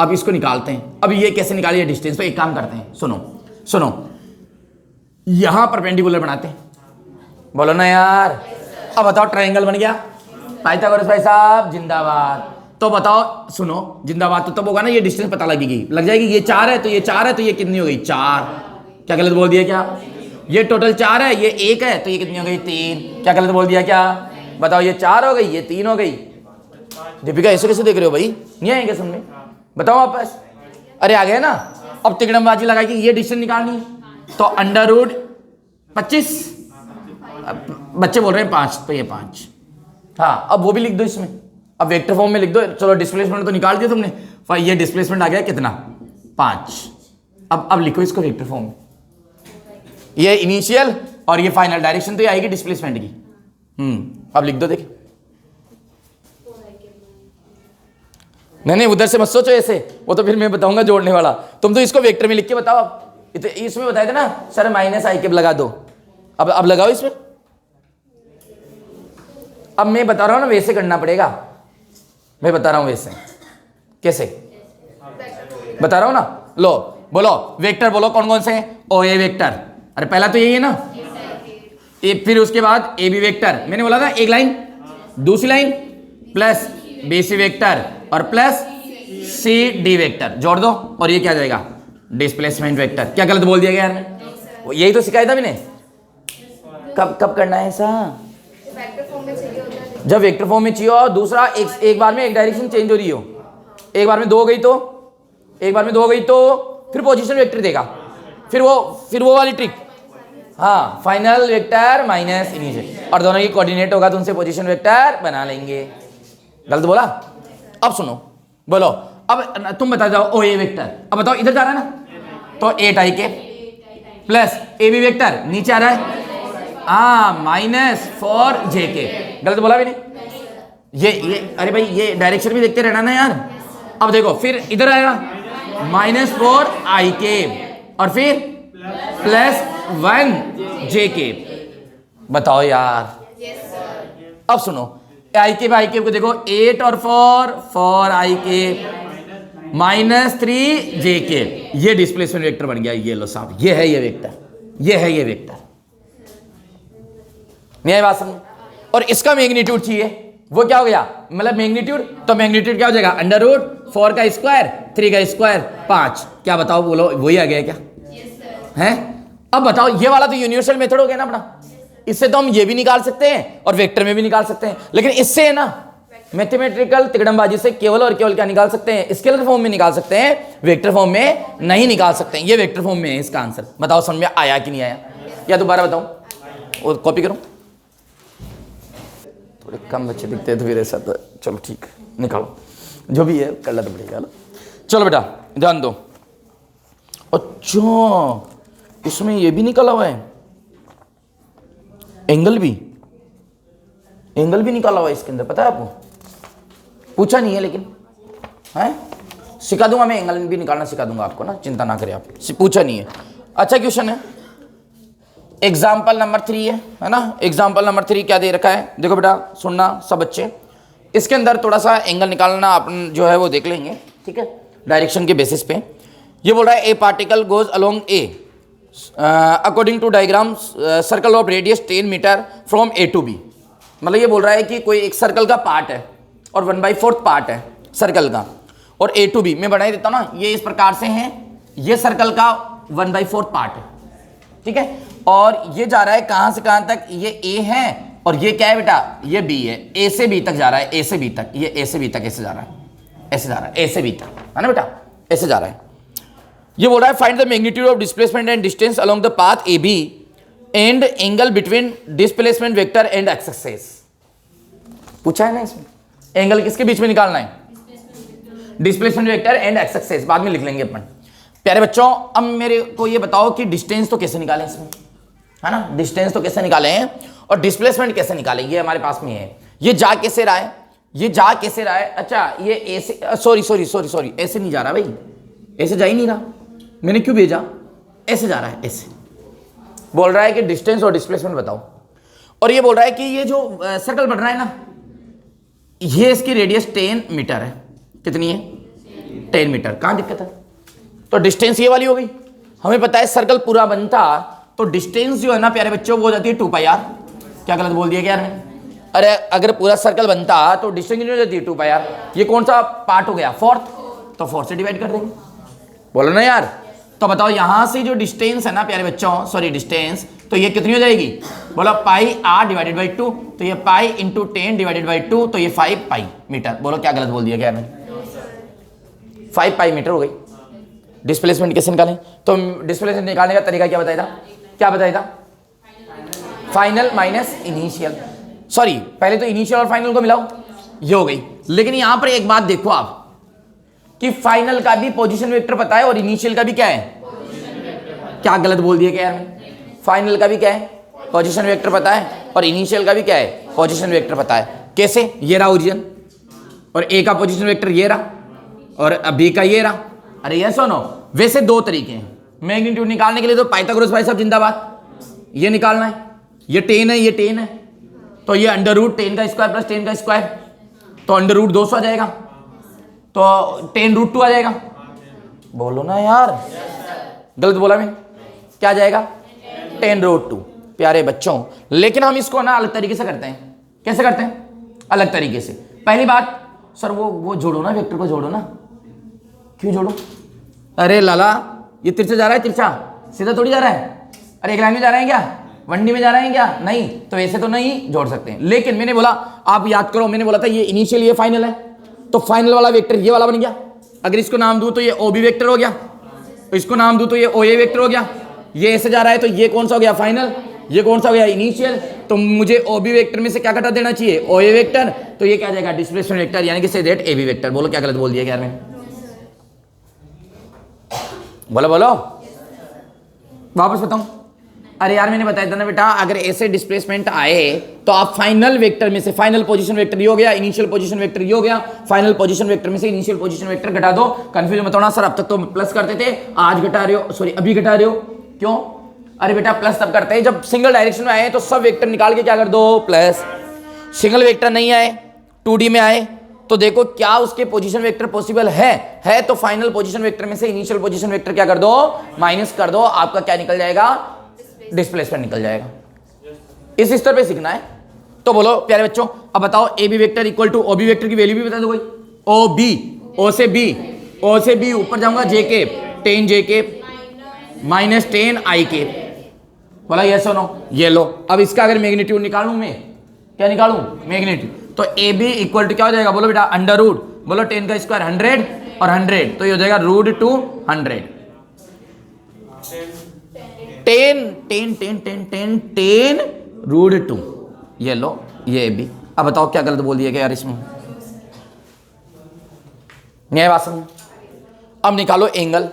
अब इसको निकालते हैं। अब ये कैसे निकालिए डिस्टेंस? तो एक काम करते हैं, सुनो, यहां परपेंडिकुलर बनाते हैं। बोलो ना यार। अब बताओ ट्रायंगल बन गया। पाइथागोरस भाई साहब जिंदाबाद। तो बताओ सुनो, जिंदाबाद तो तब होगा ना ये डिस्टेंस पता लगेगी, लग जाएगी। ये 4 है तो ये 4 है तो ये कितनी हो गई? 4। क्या गलत बोल दिया क्या? ये टोटल 4 है, ये 1 है तो ये कितनी हो गई? 3। क्या गलत बोल दिया क्या? बताओ, ये 4 हो गई, ये 3 हो गई। दीपिका ऐसे कैसे देख रहे हो भाई? नहीं आएंगे समझ में? बताओ वापस। अरे आ गए ना। अब तिकड़मबाजी लगा कि ये डिस्टेंस निकालनी है, तो √25। बच्चे बोल रहे हैं 5, तो ये 5। हाँ, अब वो भी लिख दो इसमें, अब वेक्टर फॉर्म में लिख दो। चलो डिस्प्लेसमेंट तो निकाल दिया तुमने, ये डिस्प्लेसमेंट आ गया कितना? 5। अब लिखो इसको वेक्टर फॉर्म में। ये इनिशियल और ये फाइनल डायरेक्शन तो ये आएगी डिस्प्लेसमेंट की। अब लिख दो। देखिए नहीं उधर से मत सोचो ऐसे, वो तो फिर मैं बताऊंगा जोड़ने वाला। तुम तो इसको वेक्टर में लिख के बताओ। अब इसमें बताया था ना सर माइनस आई केब लगा दो। अब लगाओ इसमें। अब मैं बता रहा हूं ना, वैसे करना पड़ेगा। मैं बता रहा हूं वैसे। कैसे बता रहा हूं ना, लो बोलो वेक्टर बोलो कौन कौन से हैं। ओ ए वेक्टर, अरे पहला तो यही है ना, फिर उसके बाद ए बी वेक्टर, मैंने बोला था एक लाइन, दूसरी line plus B C vector और प्लस सी डी वेक्टर जोड़ दो, और ये क्या जाएगा डिस्प्लेसमेंट वेक्टर। क्या गलत बोल दिया गया यार मैं? यही तो सिखाया था मैंने। कब कब करना है ऐसा? वेक्टर फॉर्म में चाहिए होता है। जब वेक्टर फॉर्म में चाहिए, और दूसरा एक बार में एक डायरेक्शन चेंज हो रही हो, एक बार में दो हो गई तो, एक बार में दो हो गई तो फिर पोजीशन वेक्टर देगा, फिर वो वाली ट्रिक। हाँ, फाइनल वेक्टर माइनस इनिशियल, और दोनों की कोऑर्डिनेट होगा तो उनसे पोजीशन वेक्टर बना लेंगे। गलत बोला? अब सुनो, बोलो अब तुम बता जाओ ओ ए वेक्टर। अब बताओ इधर जा रहा है ना, तो 8i के प्लस ए बी वेक्टर नीचे आ रहा है, -4j के। गलत बोला भी नहीं? ये अरे भाई ये डायरेक्शन भी देखते रहना ना यार। अब देखो फिर इधर आएगा -4i के और फिर +1j के। बताओ यार। अब सुनो, आई के को देखो 8 और 4i के -3j के, ये डिस्प्लेसमेंट वेक्टर बन गया। ये लो साहब, ये है ये वेक्टर, ये है ये वेक्टर। नहीं आई बात समझ? और इसका मैग्नीट्यूड चाहिए, वो क्या हो गया, मतलब मैग्नीट्यूड, तो मैग्नीट्यूड क्या हो जाएगा √4 का स्क्वायर 3 का स्क्वायर 5। क्या बताओ, बोलो वही आ गया क्या? है? अब बताओ, ये वाला तो यूनिवर्सल मेथड हो गया ना अपना। इससे तो हम ये भी निकाल सकते हैं और वेक्टर में भी निकाल सकते हैं, लेकिन इससे है ना मैथमेटिकल तिकड़मबाजी से केवल और केवल क्या निकाल सकते हैं, स्केलर फॉर्म में निकाल सकते हैं, वेक्टर फॉर्म में नहीं निकाल सकते हैं। ये वेक्टर फॉर्म में है इसका आंसर। बताओ समझ में आया कि नहीं आया? या दोबारा बताऊं और कॉपी करूं? थोड़े कम बच्चे दिखते हैं तो फिर ऐसा, तो चलो ठीक, निकालो जो भी है, कर ला तो पड़ेगा ना। चलो बेटा ध्यान दो। अच्छा, इसमें ये भी निकला हुआ है, एंगल भी निकाला हुआ है इसके अंदर, पता है आपको? पूछा नहीं है लेकिन है, सिखा दूंगा मैं, एंगल भी निकालना सिखा दूंगा आपको ना, चिंता ना करें आप, पूछा नहीं है। अच्छा क्वेश्चन है, एग्जाम्पल नंबर 3 है ना। एग्जाम्पल नंबर 3 क्या दे रखा है, देखो बेटा सुनना सब बच्चे। इसके अंदर थोड़ा सा एंगल निकालना अपन जो है वो देख लेंगे, ठीक है, डायरेक्शन के बेसिस पे। ये बोल रहा है a particle goes along a according to diagram circle of radius 10 metre from A to B. मतलब ये बोल रहा है कि कोई एक सर्कल का पार्ट है और 1/4 पार्ट है सर्कल का, और ए टू बी मैं बढ़ा ही देता हूँ ना, ये इस प्रकार से है, ये सर्कल का 1/4 पार्ट है, ठीक है, और ये जा रहा है कहाँ से कहाँ तक, ये ए है और ये क्या है बेटा, ये बी है, ए से बी तक जा रहा है, ए से बी तक, ये ए से बी तक ऐसे जा रहा है, ऐसे जा रहा है, ए से बी तक, है ना बेटा, ऐसे जा रहा है। ये बोल रहा है find the magnitude of displacement and distance along the path A B and angle between displacement vector and X axis. पूछा है ना इसमें, एंगल किसके बीच में निकालना है, displacement vector and X axis, बाद में लिख लेंगे अपन। प्यारे बच्चों, अब मेरे को ये बताओ कि डिस्टेंस तो कैसे निकालें इसमें, है ना, डिस्टेंस तो कैसे निकालें और डिस्प्लेसमेंट कैसे निकालें, ये हमारे पास में है। ये जा कैसे रहा है, ये जा कैसे रहा है, अच्छा ये ऐसे, सॉरी ऐसे नहीं जा रहा भाई, ऐसे जा ही नहीं रहा, मैंने क्यों भेजा, ऐसे जा रहा है, ऐसे बोल रहा है कि डिस्टेंस और डिस्प्लेसमेंट बताओ। और ये बोल रहा है कि ये जो सर्कल बन रहा है ना, ये इसकी रेडियस 10 मीटर है, कितनी है 10 मीटर, कहां दिक्कत है, तो डिस्टेंस ये वाली हो गई। हमें पता है सर्कल पूरा बनता तो डिस्टेंस जो है ना प्यारे बच्चों वो हो जाती है 2πr। क्या गलत बोल दिया क्या यार मैंने, अरे अगर पूरा सर्कल बनता तो डिस्टेंस कितनी हो जाती है 2πr। ये कौन सा पार्ट हो गया, 4th, तो 4 से डिवाइड कर देंगे, बोलो ना यार। तो बताओ यहां से जो डिस्टेंस है ना प्यारे बच्चों, सॉरी डिस्टेंस, तो ये कितनी हो जाएगी, बोलो πr डिवाइडेड बाई 2, तो ये पाई इंटू 10 डिवाइडेड बाई 2, तो ये 5π मीटर। बोलो क्या गलत बोल दिया क्या मैंने, 5π मीटर हो गई। डिस्प्लेसमेंट कैसे निकालें, तो डिस्प्लेसमेंट निकालने का तरीका क्या बताया था, क्या बताया था, फाइनल माइनस इनिशियल, सॉरी पहले तो इनिशियल और फाइनल को मिलाओ, ये हो गई। लेकिन यहां पर एक बात देखो आप कि फाइनल का भी पोजीशन वेक्टर पता है और इनिशियल का भी क्या है, क्या गलत बोल दिया क्या यार, फाइनल का भी क्या है पोजीशन वेक्टर पता है और इनिशियल का भी क्या है पोजीशन वेक्टर पता है। कैसे, ये रहा ओरिजिन और ए का पोजीशन वेक्टर ये रहा और बी का ये रहा। अरे ये सुनो, वैसे दो तरीके हैं मैग्नीट्यूड निकालने के लिए, तो पाइथागोरस भाई साहब जिंदाबाद, ये निकालना है ये 10 है, ये 10 है, तो ये अंडर रूट 10 का स्क्वायर प्लस 10 का स्क्वायर, तो अंडर रूट 200 आ जाएगा, तो 10 रूट 2 आ जाएगा। बोलो ना यार, गलत बोला मैं? क्या आ जाएगा? 10 रूट 2। प्यारे बच्चों, लेकिन हम इसको ना अलग तरीके से करते हैं। कैसे करते हैं? अलग तरीके से। पहली बात, सर वो जोड़ो ना, वेक्टर को जोड़ो ना। क्यों जोड़ो? अरे लाला, ये तिरछा जा रहा है, तिरछा सीधा थोड़ी जा रहा है। अरे एक लाइन में जा रहे हैं क्या? 1D में जा रहे हैं क्या? नहीं, तो ऐसे तो नहीं जोड़ सकते। लेकिन मैंने बोला, आप याद करो, मैंने बोला था ये इनिशियल, ये फाइनल है, तो फाइनल वाला वेक्टर ये वाला बन गया। अगर इसको नाम दूं तो ये OB वेक्टर हो गया, तो इसको नाम दूं तो ये OA वेक्टर हो गया। ये ऐसे जा रहा है तो ये कौन सा हो गया? फाइनल। ये कौन सा हो गया? इनिशियल। तो मुझे OB वेक्टर में से क्या घटा देना चाहिए? OA vector. तो ये क्या आ जाएगा? डिस्प्लेसमेंट वेक्टर, यानी कि से दैट AB वेक्टर। बोलो क्या गलत बोल दिया क्या मैंने? बोलो बोलो, वापस बताऊं? अरे यार मैंने बताया था ना बेटा, अगर ऐसे डिस्प्लेसमेंट आए तो आप फाइनल वेक्टर में से, फाइनल पोजीशन वेक्टर ये हो गया, इनिशियल पोजीशन वेक्टर ये हो गया, फाइनल पोजीशन वेक्टर में से इनिशियल पोजीशन वेक्टर घटा दो। कंफ्यूज मत होना, सर अब तक तो प्लस करते थे, आज घटा रहे हो, सॉरी अभी घटा रहे हो, क्यों? अरे बेटा प्लस तब करते हैं जब सिंगल डायरेक्शन में आए तो सब वेक्टर निकाल के क्या कर दो? प्लस। सिंगल वेक्टर नहीं आए, 2D में आए, तो देखो क्या उसके पोजीशन वेक्टर पॉसिबल है तो फाइनल पोजीशन वेक्टर में से इनिशियल पोजीशन वेक्टर क्या कर दो? माइनस कर दो। आपका क्या निकल जाएगा? डिस्प्लेसमेंट निकल जाएगा। इस स्तर पे सीखना है। तो बोलो प्यारे बच्चों, अब बताओ AB vector equal to OB vector की वैल्यू भी बता दो कोई। OB, O से B ऊपर जाऊंगा J के 10 J के माइनस 10 I के। बोला यस और नो? ये लो। अब इसका अगर मैग्नीट्यूड निकालूं मैं, क्या निकालूं? मैग्नीट्यूड। तो AB इक्वल टू क्या हो जाएगा? बोलो बेटा अंडर रूट, बोलो 10 का स्क्वायर 100 और 100, तो ये हो जाएगा रूट 200। 10 रूट 2, ये लो, ये AB। अब बताओ क्या गलत बोल दिया क्या यार इसमें? न्याय बात समझ। अब निकालो एंगल।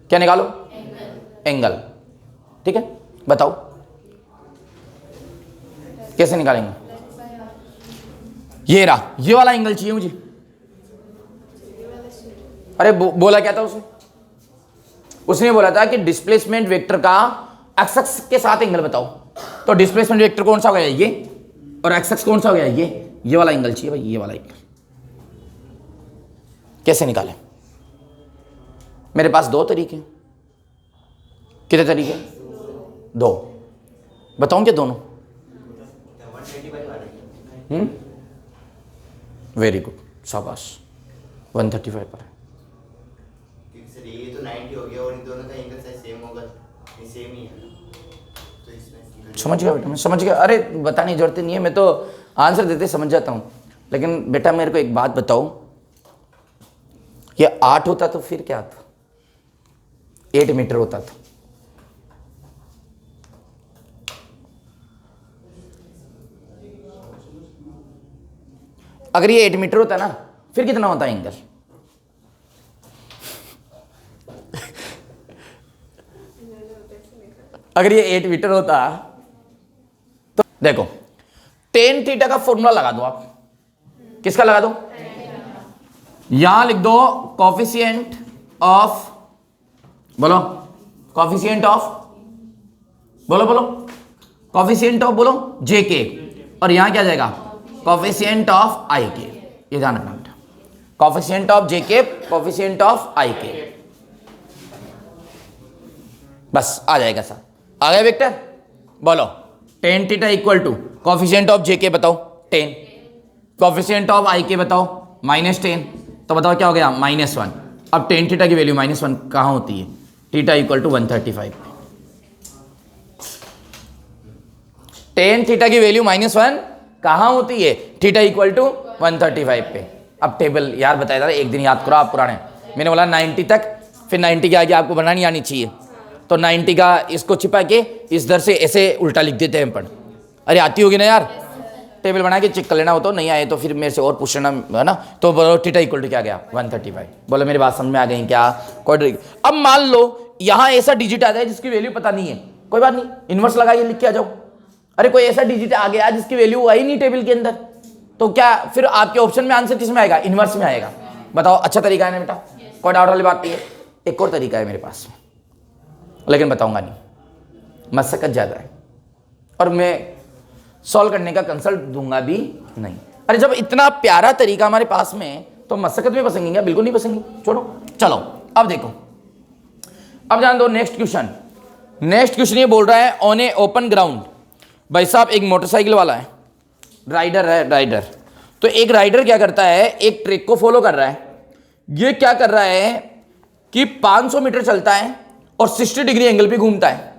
क्या निकालो? एंगल। ठीक है, बताओ कैसे निकालेंगे? ये रहा, ये वाला एंगल चाहिए मुझे। अरे बोला क्या था उसने बोला था कि डिस्प्लेसमेंट वेक्टर का एक्स एक्स के साथ एंगल बताओ। तो डिस्प्लेसमेंट वेक्टर कौन सा हो गया? ये। और एक्स एक्स कौन सा हो गया? ये वाला एंगल चाहिए भाई, ये वाला एंगल। कैसे निकालें? मेरे पास दो तरीके। कितने तरीके? दो। बताऊं क्या दोनों? वेरी गुड, शाबाश। 135 पर है। ये तो 90 हो गया और इन दोनों का एंगल सेम होगा, सेम ही है, तो इसमें समझ गया बेटा, मैं समझ गया। अरे बताने की जरूरत नहीं है, मैं तो आंसर देते समझ जाता हूँ। लेकिन बेटा मेरे को एक बात बताओ, ये 8 होता तो फिर क्या था? 8 मीटर होता था। अगर ये 8 मीटर होता ना, फिर कितना होता एंगल? अगर ये 8 मीटर होता तो देखो, tan थीटा का फॉर्मूला लगा दो आप। किसका लगा दो? यहां लिख दो कॉफिशिएंट ऑफ, बोलो कॉफिशिएंट ऑफ, बोलो कॉफिशिएंट ऑफ, बोलो जे के, और यहां क्या जाएगा? कॉफिशिएंट ऑफ आई के। ये ध्यान रखना बेटा, कॉफिशिएंट ऑफ जे के, कॉफिशिएंट ऑफ आई के, बस आ जाएगा सर। आ गया वेक्टर? बोलो tan theta equal to coefficient of J के बताओ 10, कॉफिशिएंट ऑफ आई के बताओ -10, तो बताओ क्या हो गया? -1। अब tan थीटा की वैल्यू -1 कहाँ होती है? Theta equal to 135। tan theta की वैल्यू -1 कहाँ होती है? थीटा इक्वल टू 135 पे। अब टेबल यार बताया था, एक दिन याद करो आप पुराने। मैंने बोला 90 तक, फिर 90 के आगे आपको बनानी आनी चाहिए। तो 90 का इसको छिपा के इस दर से ऐसे उल्टा लिख देते हैं पढ़। अरे आती होगी ना यार, टेबल बना के चेक कर लेना हो, तो नहीं आए तो फिर मेरे से और पूछ लेना, है ना। तो बोलो थीटा इक्वल टू क्या गया? 135। बोलो मेरी बात समझ में आ गई क्या? क्वाड्रेटिक। अब मान लो यहाँ ऐसा डिजिट आ जाए जिसकी वैल्यू पता नहीं है, कोई बात नहीं, इन्वर्स लगाइए, लिख के आ जाओ। अरे कोई ऐसा डिजिट आ गया जिसकी वैल्यू आई नहीं टेबल के अंदर, तो क्या फिर आपके ऑप्शन में आंसर किस में आएगा? इन्वर्स में आएगा। बताओ अच्छा तरीका है ना बेटा, कोई डाउट वाली बात नहीं है। एक और तरीका है मेरे पास, लेकिन बताऊंगा नहीं, मशक्कत ज़्यादा है और मैं सॉल्व करने का कंसल्ट दूंगा भी नहीं। अरे जब इतना प्यारा तरीका हमारे पास में है तो मशक्कत में फंसेंगे क्या? बिल्कुल नहीं फंसेंगे। छोड़ो, चलो अब देखो, अब जान दो नेक्स्ट क्वेश्चन। नेक्स्ट क्वेश्चन ये बोल रहा है ऑन ए ओपन ग्राउंड। भाई साहब एक मोटरसाइकिल वाला है, राइडर है, राइडर। तो एक राइडर क्या करता है, एक ट्रैक को फॉलो कर रहा है। ये क्या कर रहा है कि 500 मीटर चलता है और 60 डिग्री एंगल पे घूमता है,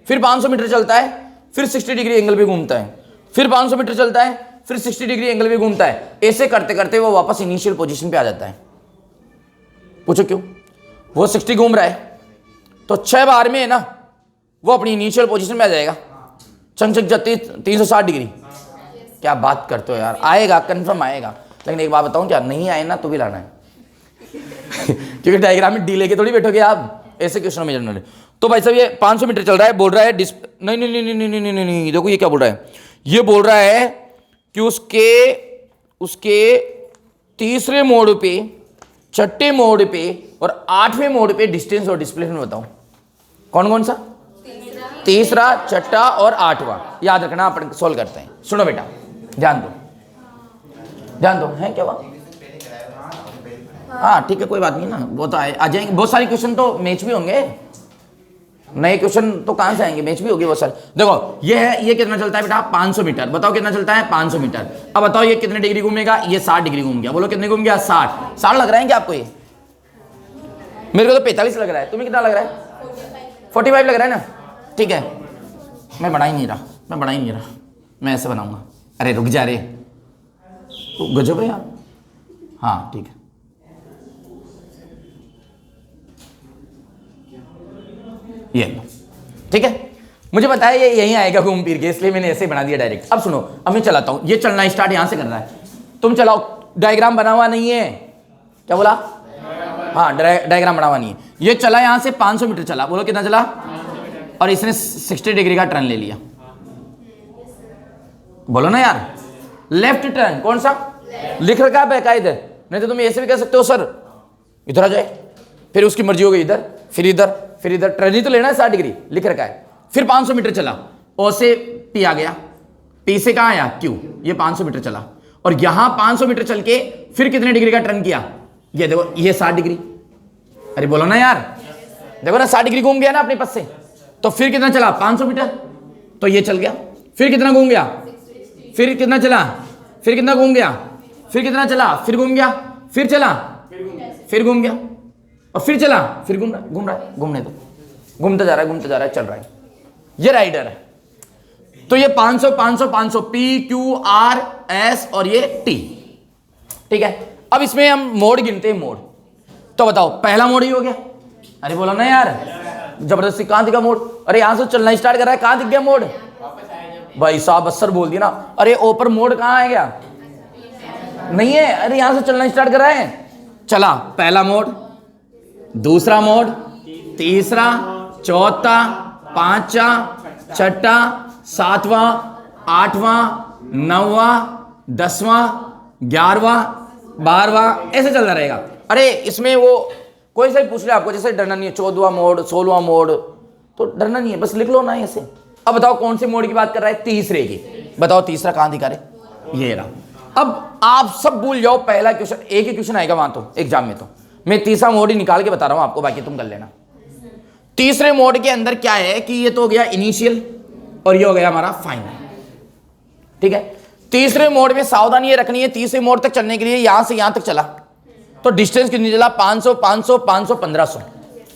फिर 500 मीटर चलता है, फिर 60 डिग्री एंगल पे घूमता है, फिर 500 मीटर चलता है, फिर 60 डिग्री एंगल पे घूमता है। ऐसे करते करते वो वापस इनिशियल पोजीशन पे आ जाता है। पूछो क्यों? वो 60 घूम रहा है तो 6 बार में है ना वो अपनी इनिशियल पोजीशन में आ जाएगा, चंचक जाती 360 डिग्री। क्या बात करते हो यार, आएगा, कंफर्म आएगा। लेकिन एक बात बताऊं, क्या नहीं आए ना तो भी लाना है क्योंकि डायग्राम में डी लेके थोड़ी बैठोगे आप ऐसे क्वेश्चन में जनरली। तो भाई साहब ये 500 मीटर चल रहा है, बोल रहा है नहीं नहीं नहीं नहीं नहीं नहीं नहीं नहीं, देखो ये क्या बोल रहा है, ये बोल रहा है कि उसके तीसरे मोड़ पे, छठे मोड़ पे और 8वें मोड़ पे डिस्टेंस और डिस्प्लेसमेंट बताओ। कौन कौन सा? तीसरा, छठा और 8वां। याद रखना, अपन सोल्व करते हैं। सुनो बेटा, ध्यान दो है क्या हुआ? हाँ ठीक है, कोई बात नहीं ना, वो तो आ जाएंगे। बहुत सारे क्वेश्चन तो मैच भी होंगे, नए क्वेश्चन तो कहां से आएंगे, मैच भी होगी बहुत सारे। देखो ये है, ये कितना चलता है बेटा? 500 मीटर। बताओ कितना चलता है? 500 मीटर। अब बताओ ये कितने डिग्री घूमेगा? ये 60 डिग्री घूम गया। बोलो कितने घूम गया? 60 लग रहा है क्या आपको? ये मेरे को तो 45 लग रहा है, तुम्हें कितना लग रहा है? 45 लग रहा है ना? ठीक है, मैं बना ही नहीं रहा, मैं ऐसे बनाऊंगा। अरे रुक जा रे, तो गजब है यार। हाँ ठीक है, ये लो, ठीक है। मुझे पता है ये यहीं आएगा घूम फिर के, इसलिए मैंने ऐसे बना दिया डायरेक्ट। अब सुनो, अब मैं चलाता हूं। ये चलना स्टार्ट यहां से कर रहा है, तुम चलाओ। डायग्राम बना हुआ नहीं है, क्या बोला? हाँ डायग्राम बना हुआ नहीं है। ये चला यहां से 500 मीटर चला, बोलो कितना चला? और इसने 60 डिग्री का टर्न ले लिया। बोलो ना यार, लेफ्ट टर्न। कौन सा? लिख रखा है बेकायदे, नहीं तो तुम ऐसे भी कह सकते हो सर इधर आ जाए, फिर उसकी मर्जी हो गई, इधर फिर इधर फिर इधर। टर्न ही तो लेना है, 60 डिग्री लिख रखा है। फिर 500 मीटर चला, ओ से पी आ गया, पी से कहां आया? क्यू। ये 500 मीटर चला और यहां 500 मीटर चल के फिर कितने डिग्री का टर्न किया? ये देखो, ये 60 डिग्री। अरे बोलो ना यार, देखो ना 60 डिग्री घूम गया ना अपने पास से। तो फिर कितना चला? 500 मीटर, तो ये चल गया। फिर कितना घूम गया? फिर कितना चला? फिर कितना घूम गया? फिर कितना चला? फिर घूम गया, फिर चला, फिर घूम गया और फिर चला, फिर घूम रहा है, घूमने दो, घूमता जा रहा है, चल रहा है। ये राइडर है। तो ये 500 500 500 पी क्यू आर एस और ये टी, ठीक है। अब इसमें हम मोड गिनते हैं, मोड। तो बताओ पहला मोड ही हो गया। अरे बोलो ना यार, जबरदस्ती। कहां दिखा मोड? अरे यहां से चलना स्टार्ट कर रहा है, कहां दिख गया मोड? भाई साहब असर बोल दिया ना। अरे ऊपर मोड कहां है? गया नहीं है। अरे यहां से चलना स्टार्ट कर रहा है, चला पहला मोड, दूसरा मोड, तीसरा, चौथा, पांचवा, छठा, सातवां, आठवां, नौवां, 10वां, 11वां, 12वां, ऐसे चलता रहेगा। अरे इसमें वो कोई सा भी पूछ ले आपको, जैसे डरना नहीं है, 14वां मोड, 16वां मोड, तो डरना नहीं है, बस लिख लो ना ऐसे। अब बताओ कौन से मोड की बात कर रहा है? तीसरे की। बताओ तीसरा कहां दिखा रहे? ये रहा। अब आप सब भूल जाओ, पहला क्वेश्चन, एक ही क्वेश्चन आएगा वहां तो एग्जाम में। तो मैं तीसरा मोड ही निकाल के बता रहा हूं आपको, बाकी तुम कर लेना। तीसरे मोड के अंदर क्या है कि ये तो हो गया इनिशियल और ये हो गया हमारा फाइनल, ठीक है। तीसरे मोड में सावधानी ये रखनी है, तीसरे मोड तक चलने के लिए यहां से यहां तक चला तो डिस्टेंस कितनी चला? 500 500 500 1500।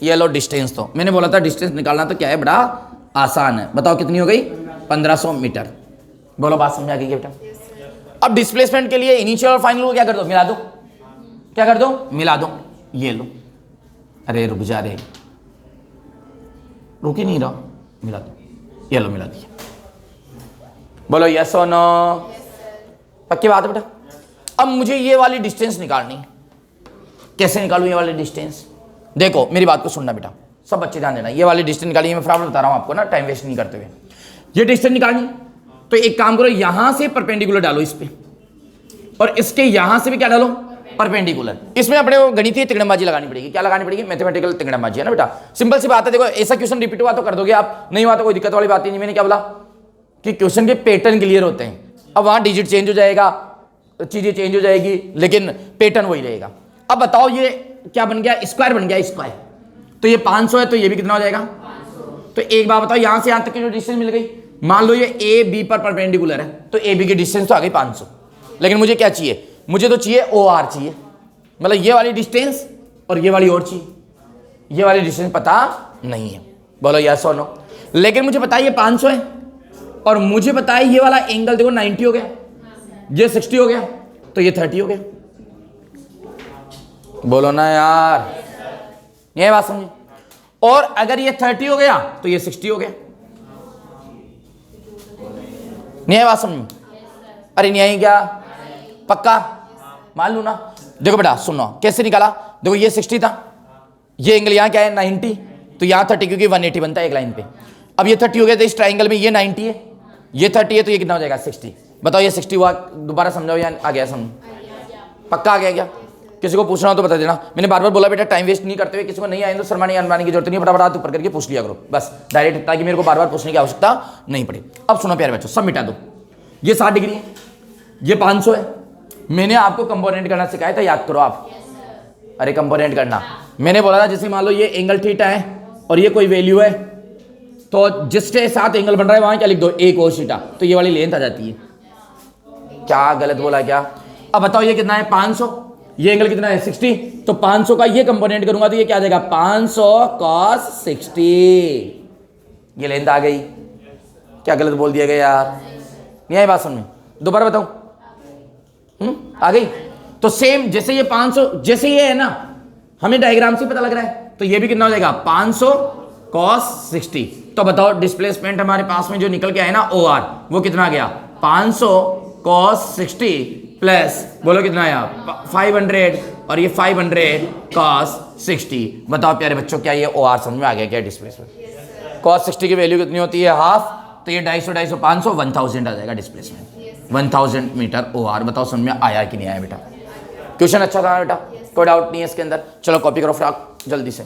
ये लो डिस्टेंस। तो मैंने बोला था डिस्टेंस निकालना तो क्या है, बड़ा आसान है। बताओ कितनी हो गई? 1500 मीटर। बोलो बात समझ आ गई बेटा? अब डिस्प्लेसमेंट के लिए इनिशियल और फाइनल को क्या कर दो? मिला दो। क्या कर दो? मिला दो। ये लो। अरे रुक जा रे, रुक ही नहीं रहा, मिला दो। ये लो, मिला दिया। बोलो यस और नो? पक्की बात है बेटा? अब मुझे ये वाली डिस्टेंस निकालनी है। कैसे निकालूं ये वाली डिस्टेंस? देखो मेरी बात को सुनना बेटा, सब बच्चे ध्यान देना। ये वाली डिस्टेंस निकाली, मैं फटाफट बता रहा हूं आपको ना, टाइम वेस्ट नहीं करते हुए। ये डिस्टेंस निकालनी तो एक काम करो, यहां से परपेंडिकुलर डालो इस पे, और इसके यहां से भी क्या डालो? परपेंडिकुलर। इसमें अपने को गणितीय तिगड़मबाजी लगानी पड़ेगी। क्या लगानी पड़ेगी? मैथमेटिकल तिगड़मबाजी, है ना बेटा। सिंपल सी बात है, देखो ऐसा क्वेश्चन रिपीट हुआ तो कर दोगे आप, नहीं हुआ तो कोई दिक्कत वाली बात ही नहीं। मैंने क्या बोला कि क्वेश्चन के पैटर्न क्लियर होते हैं। अब वहां डिजिट चेंज हो जाएगा, चीजें चेंज हो जाएगी, लेकिन पैटर्न वही रहेगा। अब बताओ ये क्या बन गया? स्क्वायर बन गया, स्क्वायर। तो ये 500 है, तो ये भी कितना हो जाएगा? तो एक बात बताओ, यहां से यहां तक की जो डिस्टेंस मिल गई, मान लो ये ए बी पर परपेंडिकुलर है, तो ए बी की डिस्टेंस तो आ गई 500। लेकिन मुझे क्या चाहिए? मुझे तो चाहिए ओ आर चाहिए, मतलब ये वाली डिस्टेंस और ये वाली और चाहिए। ये वाली डिस्टेंस पता नहीं है, बोलो यस और नो। लेकिन मुझे पता है ये 500 है, और मुझे पता है ये वाला एंगल देखो 90 हो गया, ये 60 हो गया, तो ये 30 हो गया। बोलो ना यार, ये बात समझे। और अगर ये 30 हो गया तो ये 60 हो गया। नहीं है बात समझ में? अरे नहीं आई क्या? पक्का मान लू ना। देखो बेटा सुनो, कैसे निकाला? देखो ये 60 था, ये एंगल यहाँ क्या है 90, तो यहाँ 30 क्योंकि 180 बनता है एक लाइन पे। अब ये 30 हो गया, तो इस ट्राइंगल में ये 90 है, ये 30 है, तो ये कितना हो जाएगा 60। बताओ ये 60 हुआ? दोबारा समझाओ या आ गया समझ? पक्का आ गया क्या? किसी को पूछना हो तो बता देना। मैंने बार बार बोला बेटा टाइम वेस्ट नहीं करते हुए, किसी को नहीं आए तो शर्माने अनमाने की जरूरत नहीं, फटाफट हाथ ऊपर करके पूछ लिया करो बस डायरेक्ट, ताकि मेरे को बार बार पूछने की आवश्यकता नहीं पड़े। अब सुनो प्यारे बच्चों, सब मिटा दो। ये 60 डिग्री है, ये 500 है। मैंने आपको कंपोनेंट करना सिखाया था, याद करो आप। अरे कंपोनेंट करना मैंने बोला था, जैसे मान लो ये एंगल थीटा है और ये कोई वैल्यू है, तो जिसके साथ एंगल बन रहा है वहां क्या लिख दो? ए कोस थीटा, तो ये वाली लेंथ आ जाती है। क्या गलत बोला क्या? अब बताओ ये कितना है? 500। ये एंगल कितना है? 60। तो 500 का ये कंपोनेंट करूंगा तो ये क्या आ जाएगा? 500 cos 60। ये लेंथ आ गई। क्या गलत बोल दिया गया यार? नहीं आई बात समझ में? दोबारा बताऊं? आ गई। तो सेम जैसे ये 500, जैसे ये है ना, हमें डायग्राम से पता लग रहा है, तो ये भी कितना हो जाएगा? 500 cos 60। तो बताओ डिस्प्लेसमेंट हमारे पास में जो निकल के आया ना ओ आर, वो कितना आ गया? 500 cos 60 प्लस बोलो कितना आया? 500, और ये 500 cos 60। बताओ प्यारे बच्चों, क्या ये ओ आर समझ में आ गया क्या? डिस्प्लेसमेंट cos 60 की वैल्यू कितनी होती है? हाफ। तो ये 250, 500, 1000 आ जाएगा डिस्प्लेसमेंट। 1000 metre O R. बताओ समझ में आया कि नहीं आया बेटा? क्वेश्चन अच्छा था बेटा, कोई डाउट नहीं है इसके अंदर। चलो कॉपी करो फ्रॉक जल्दी से।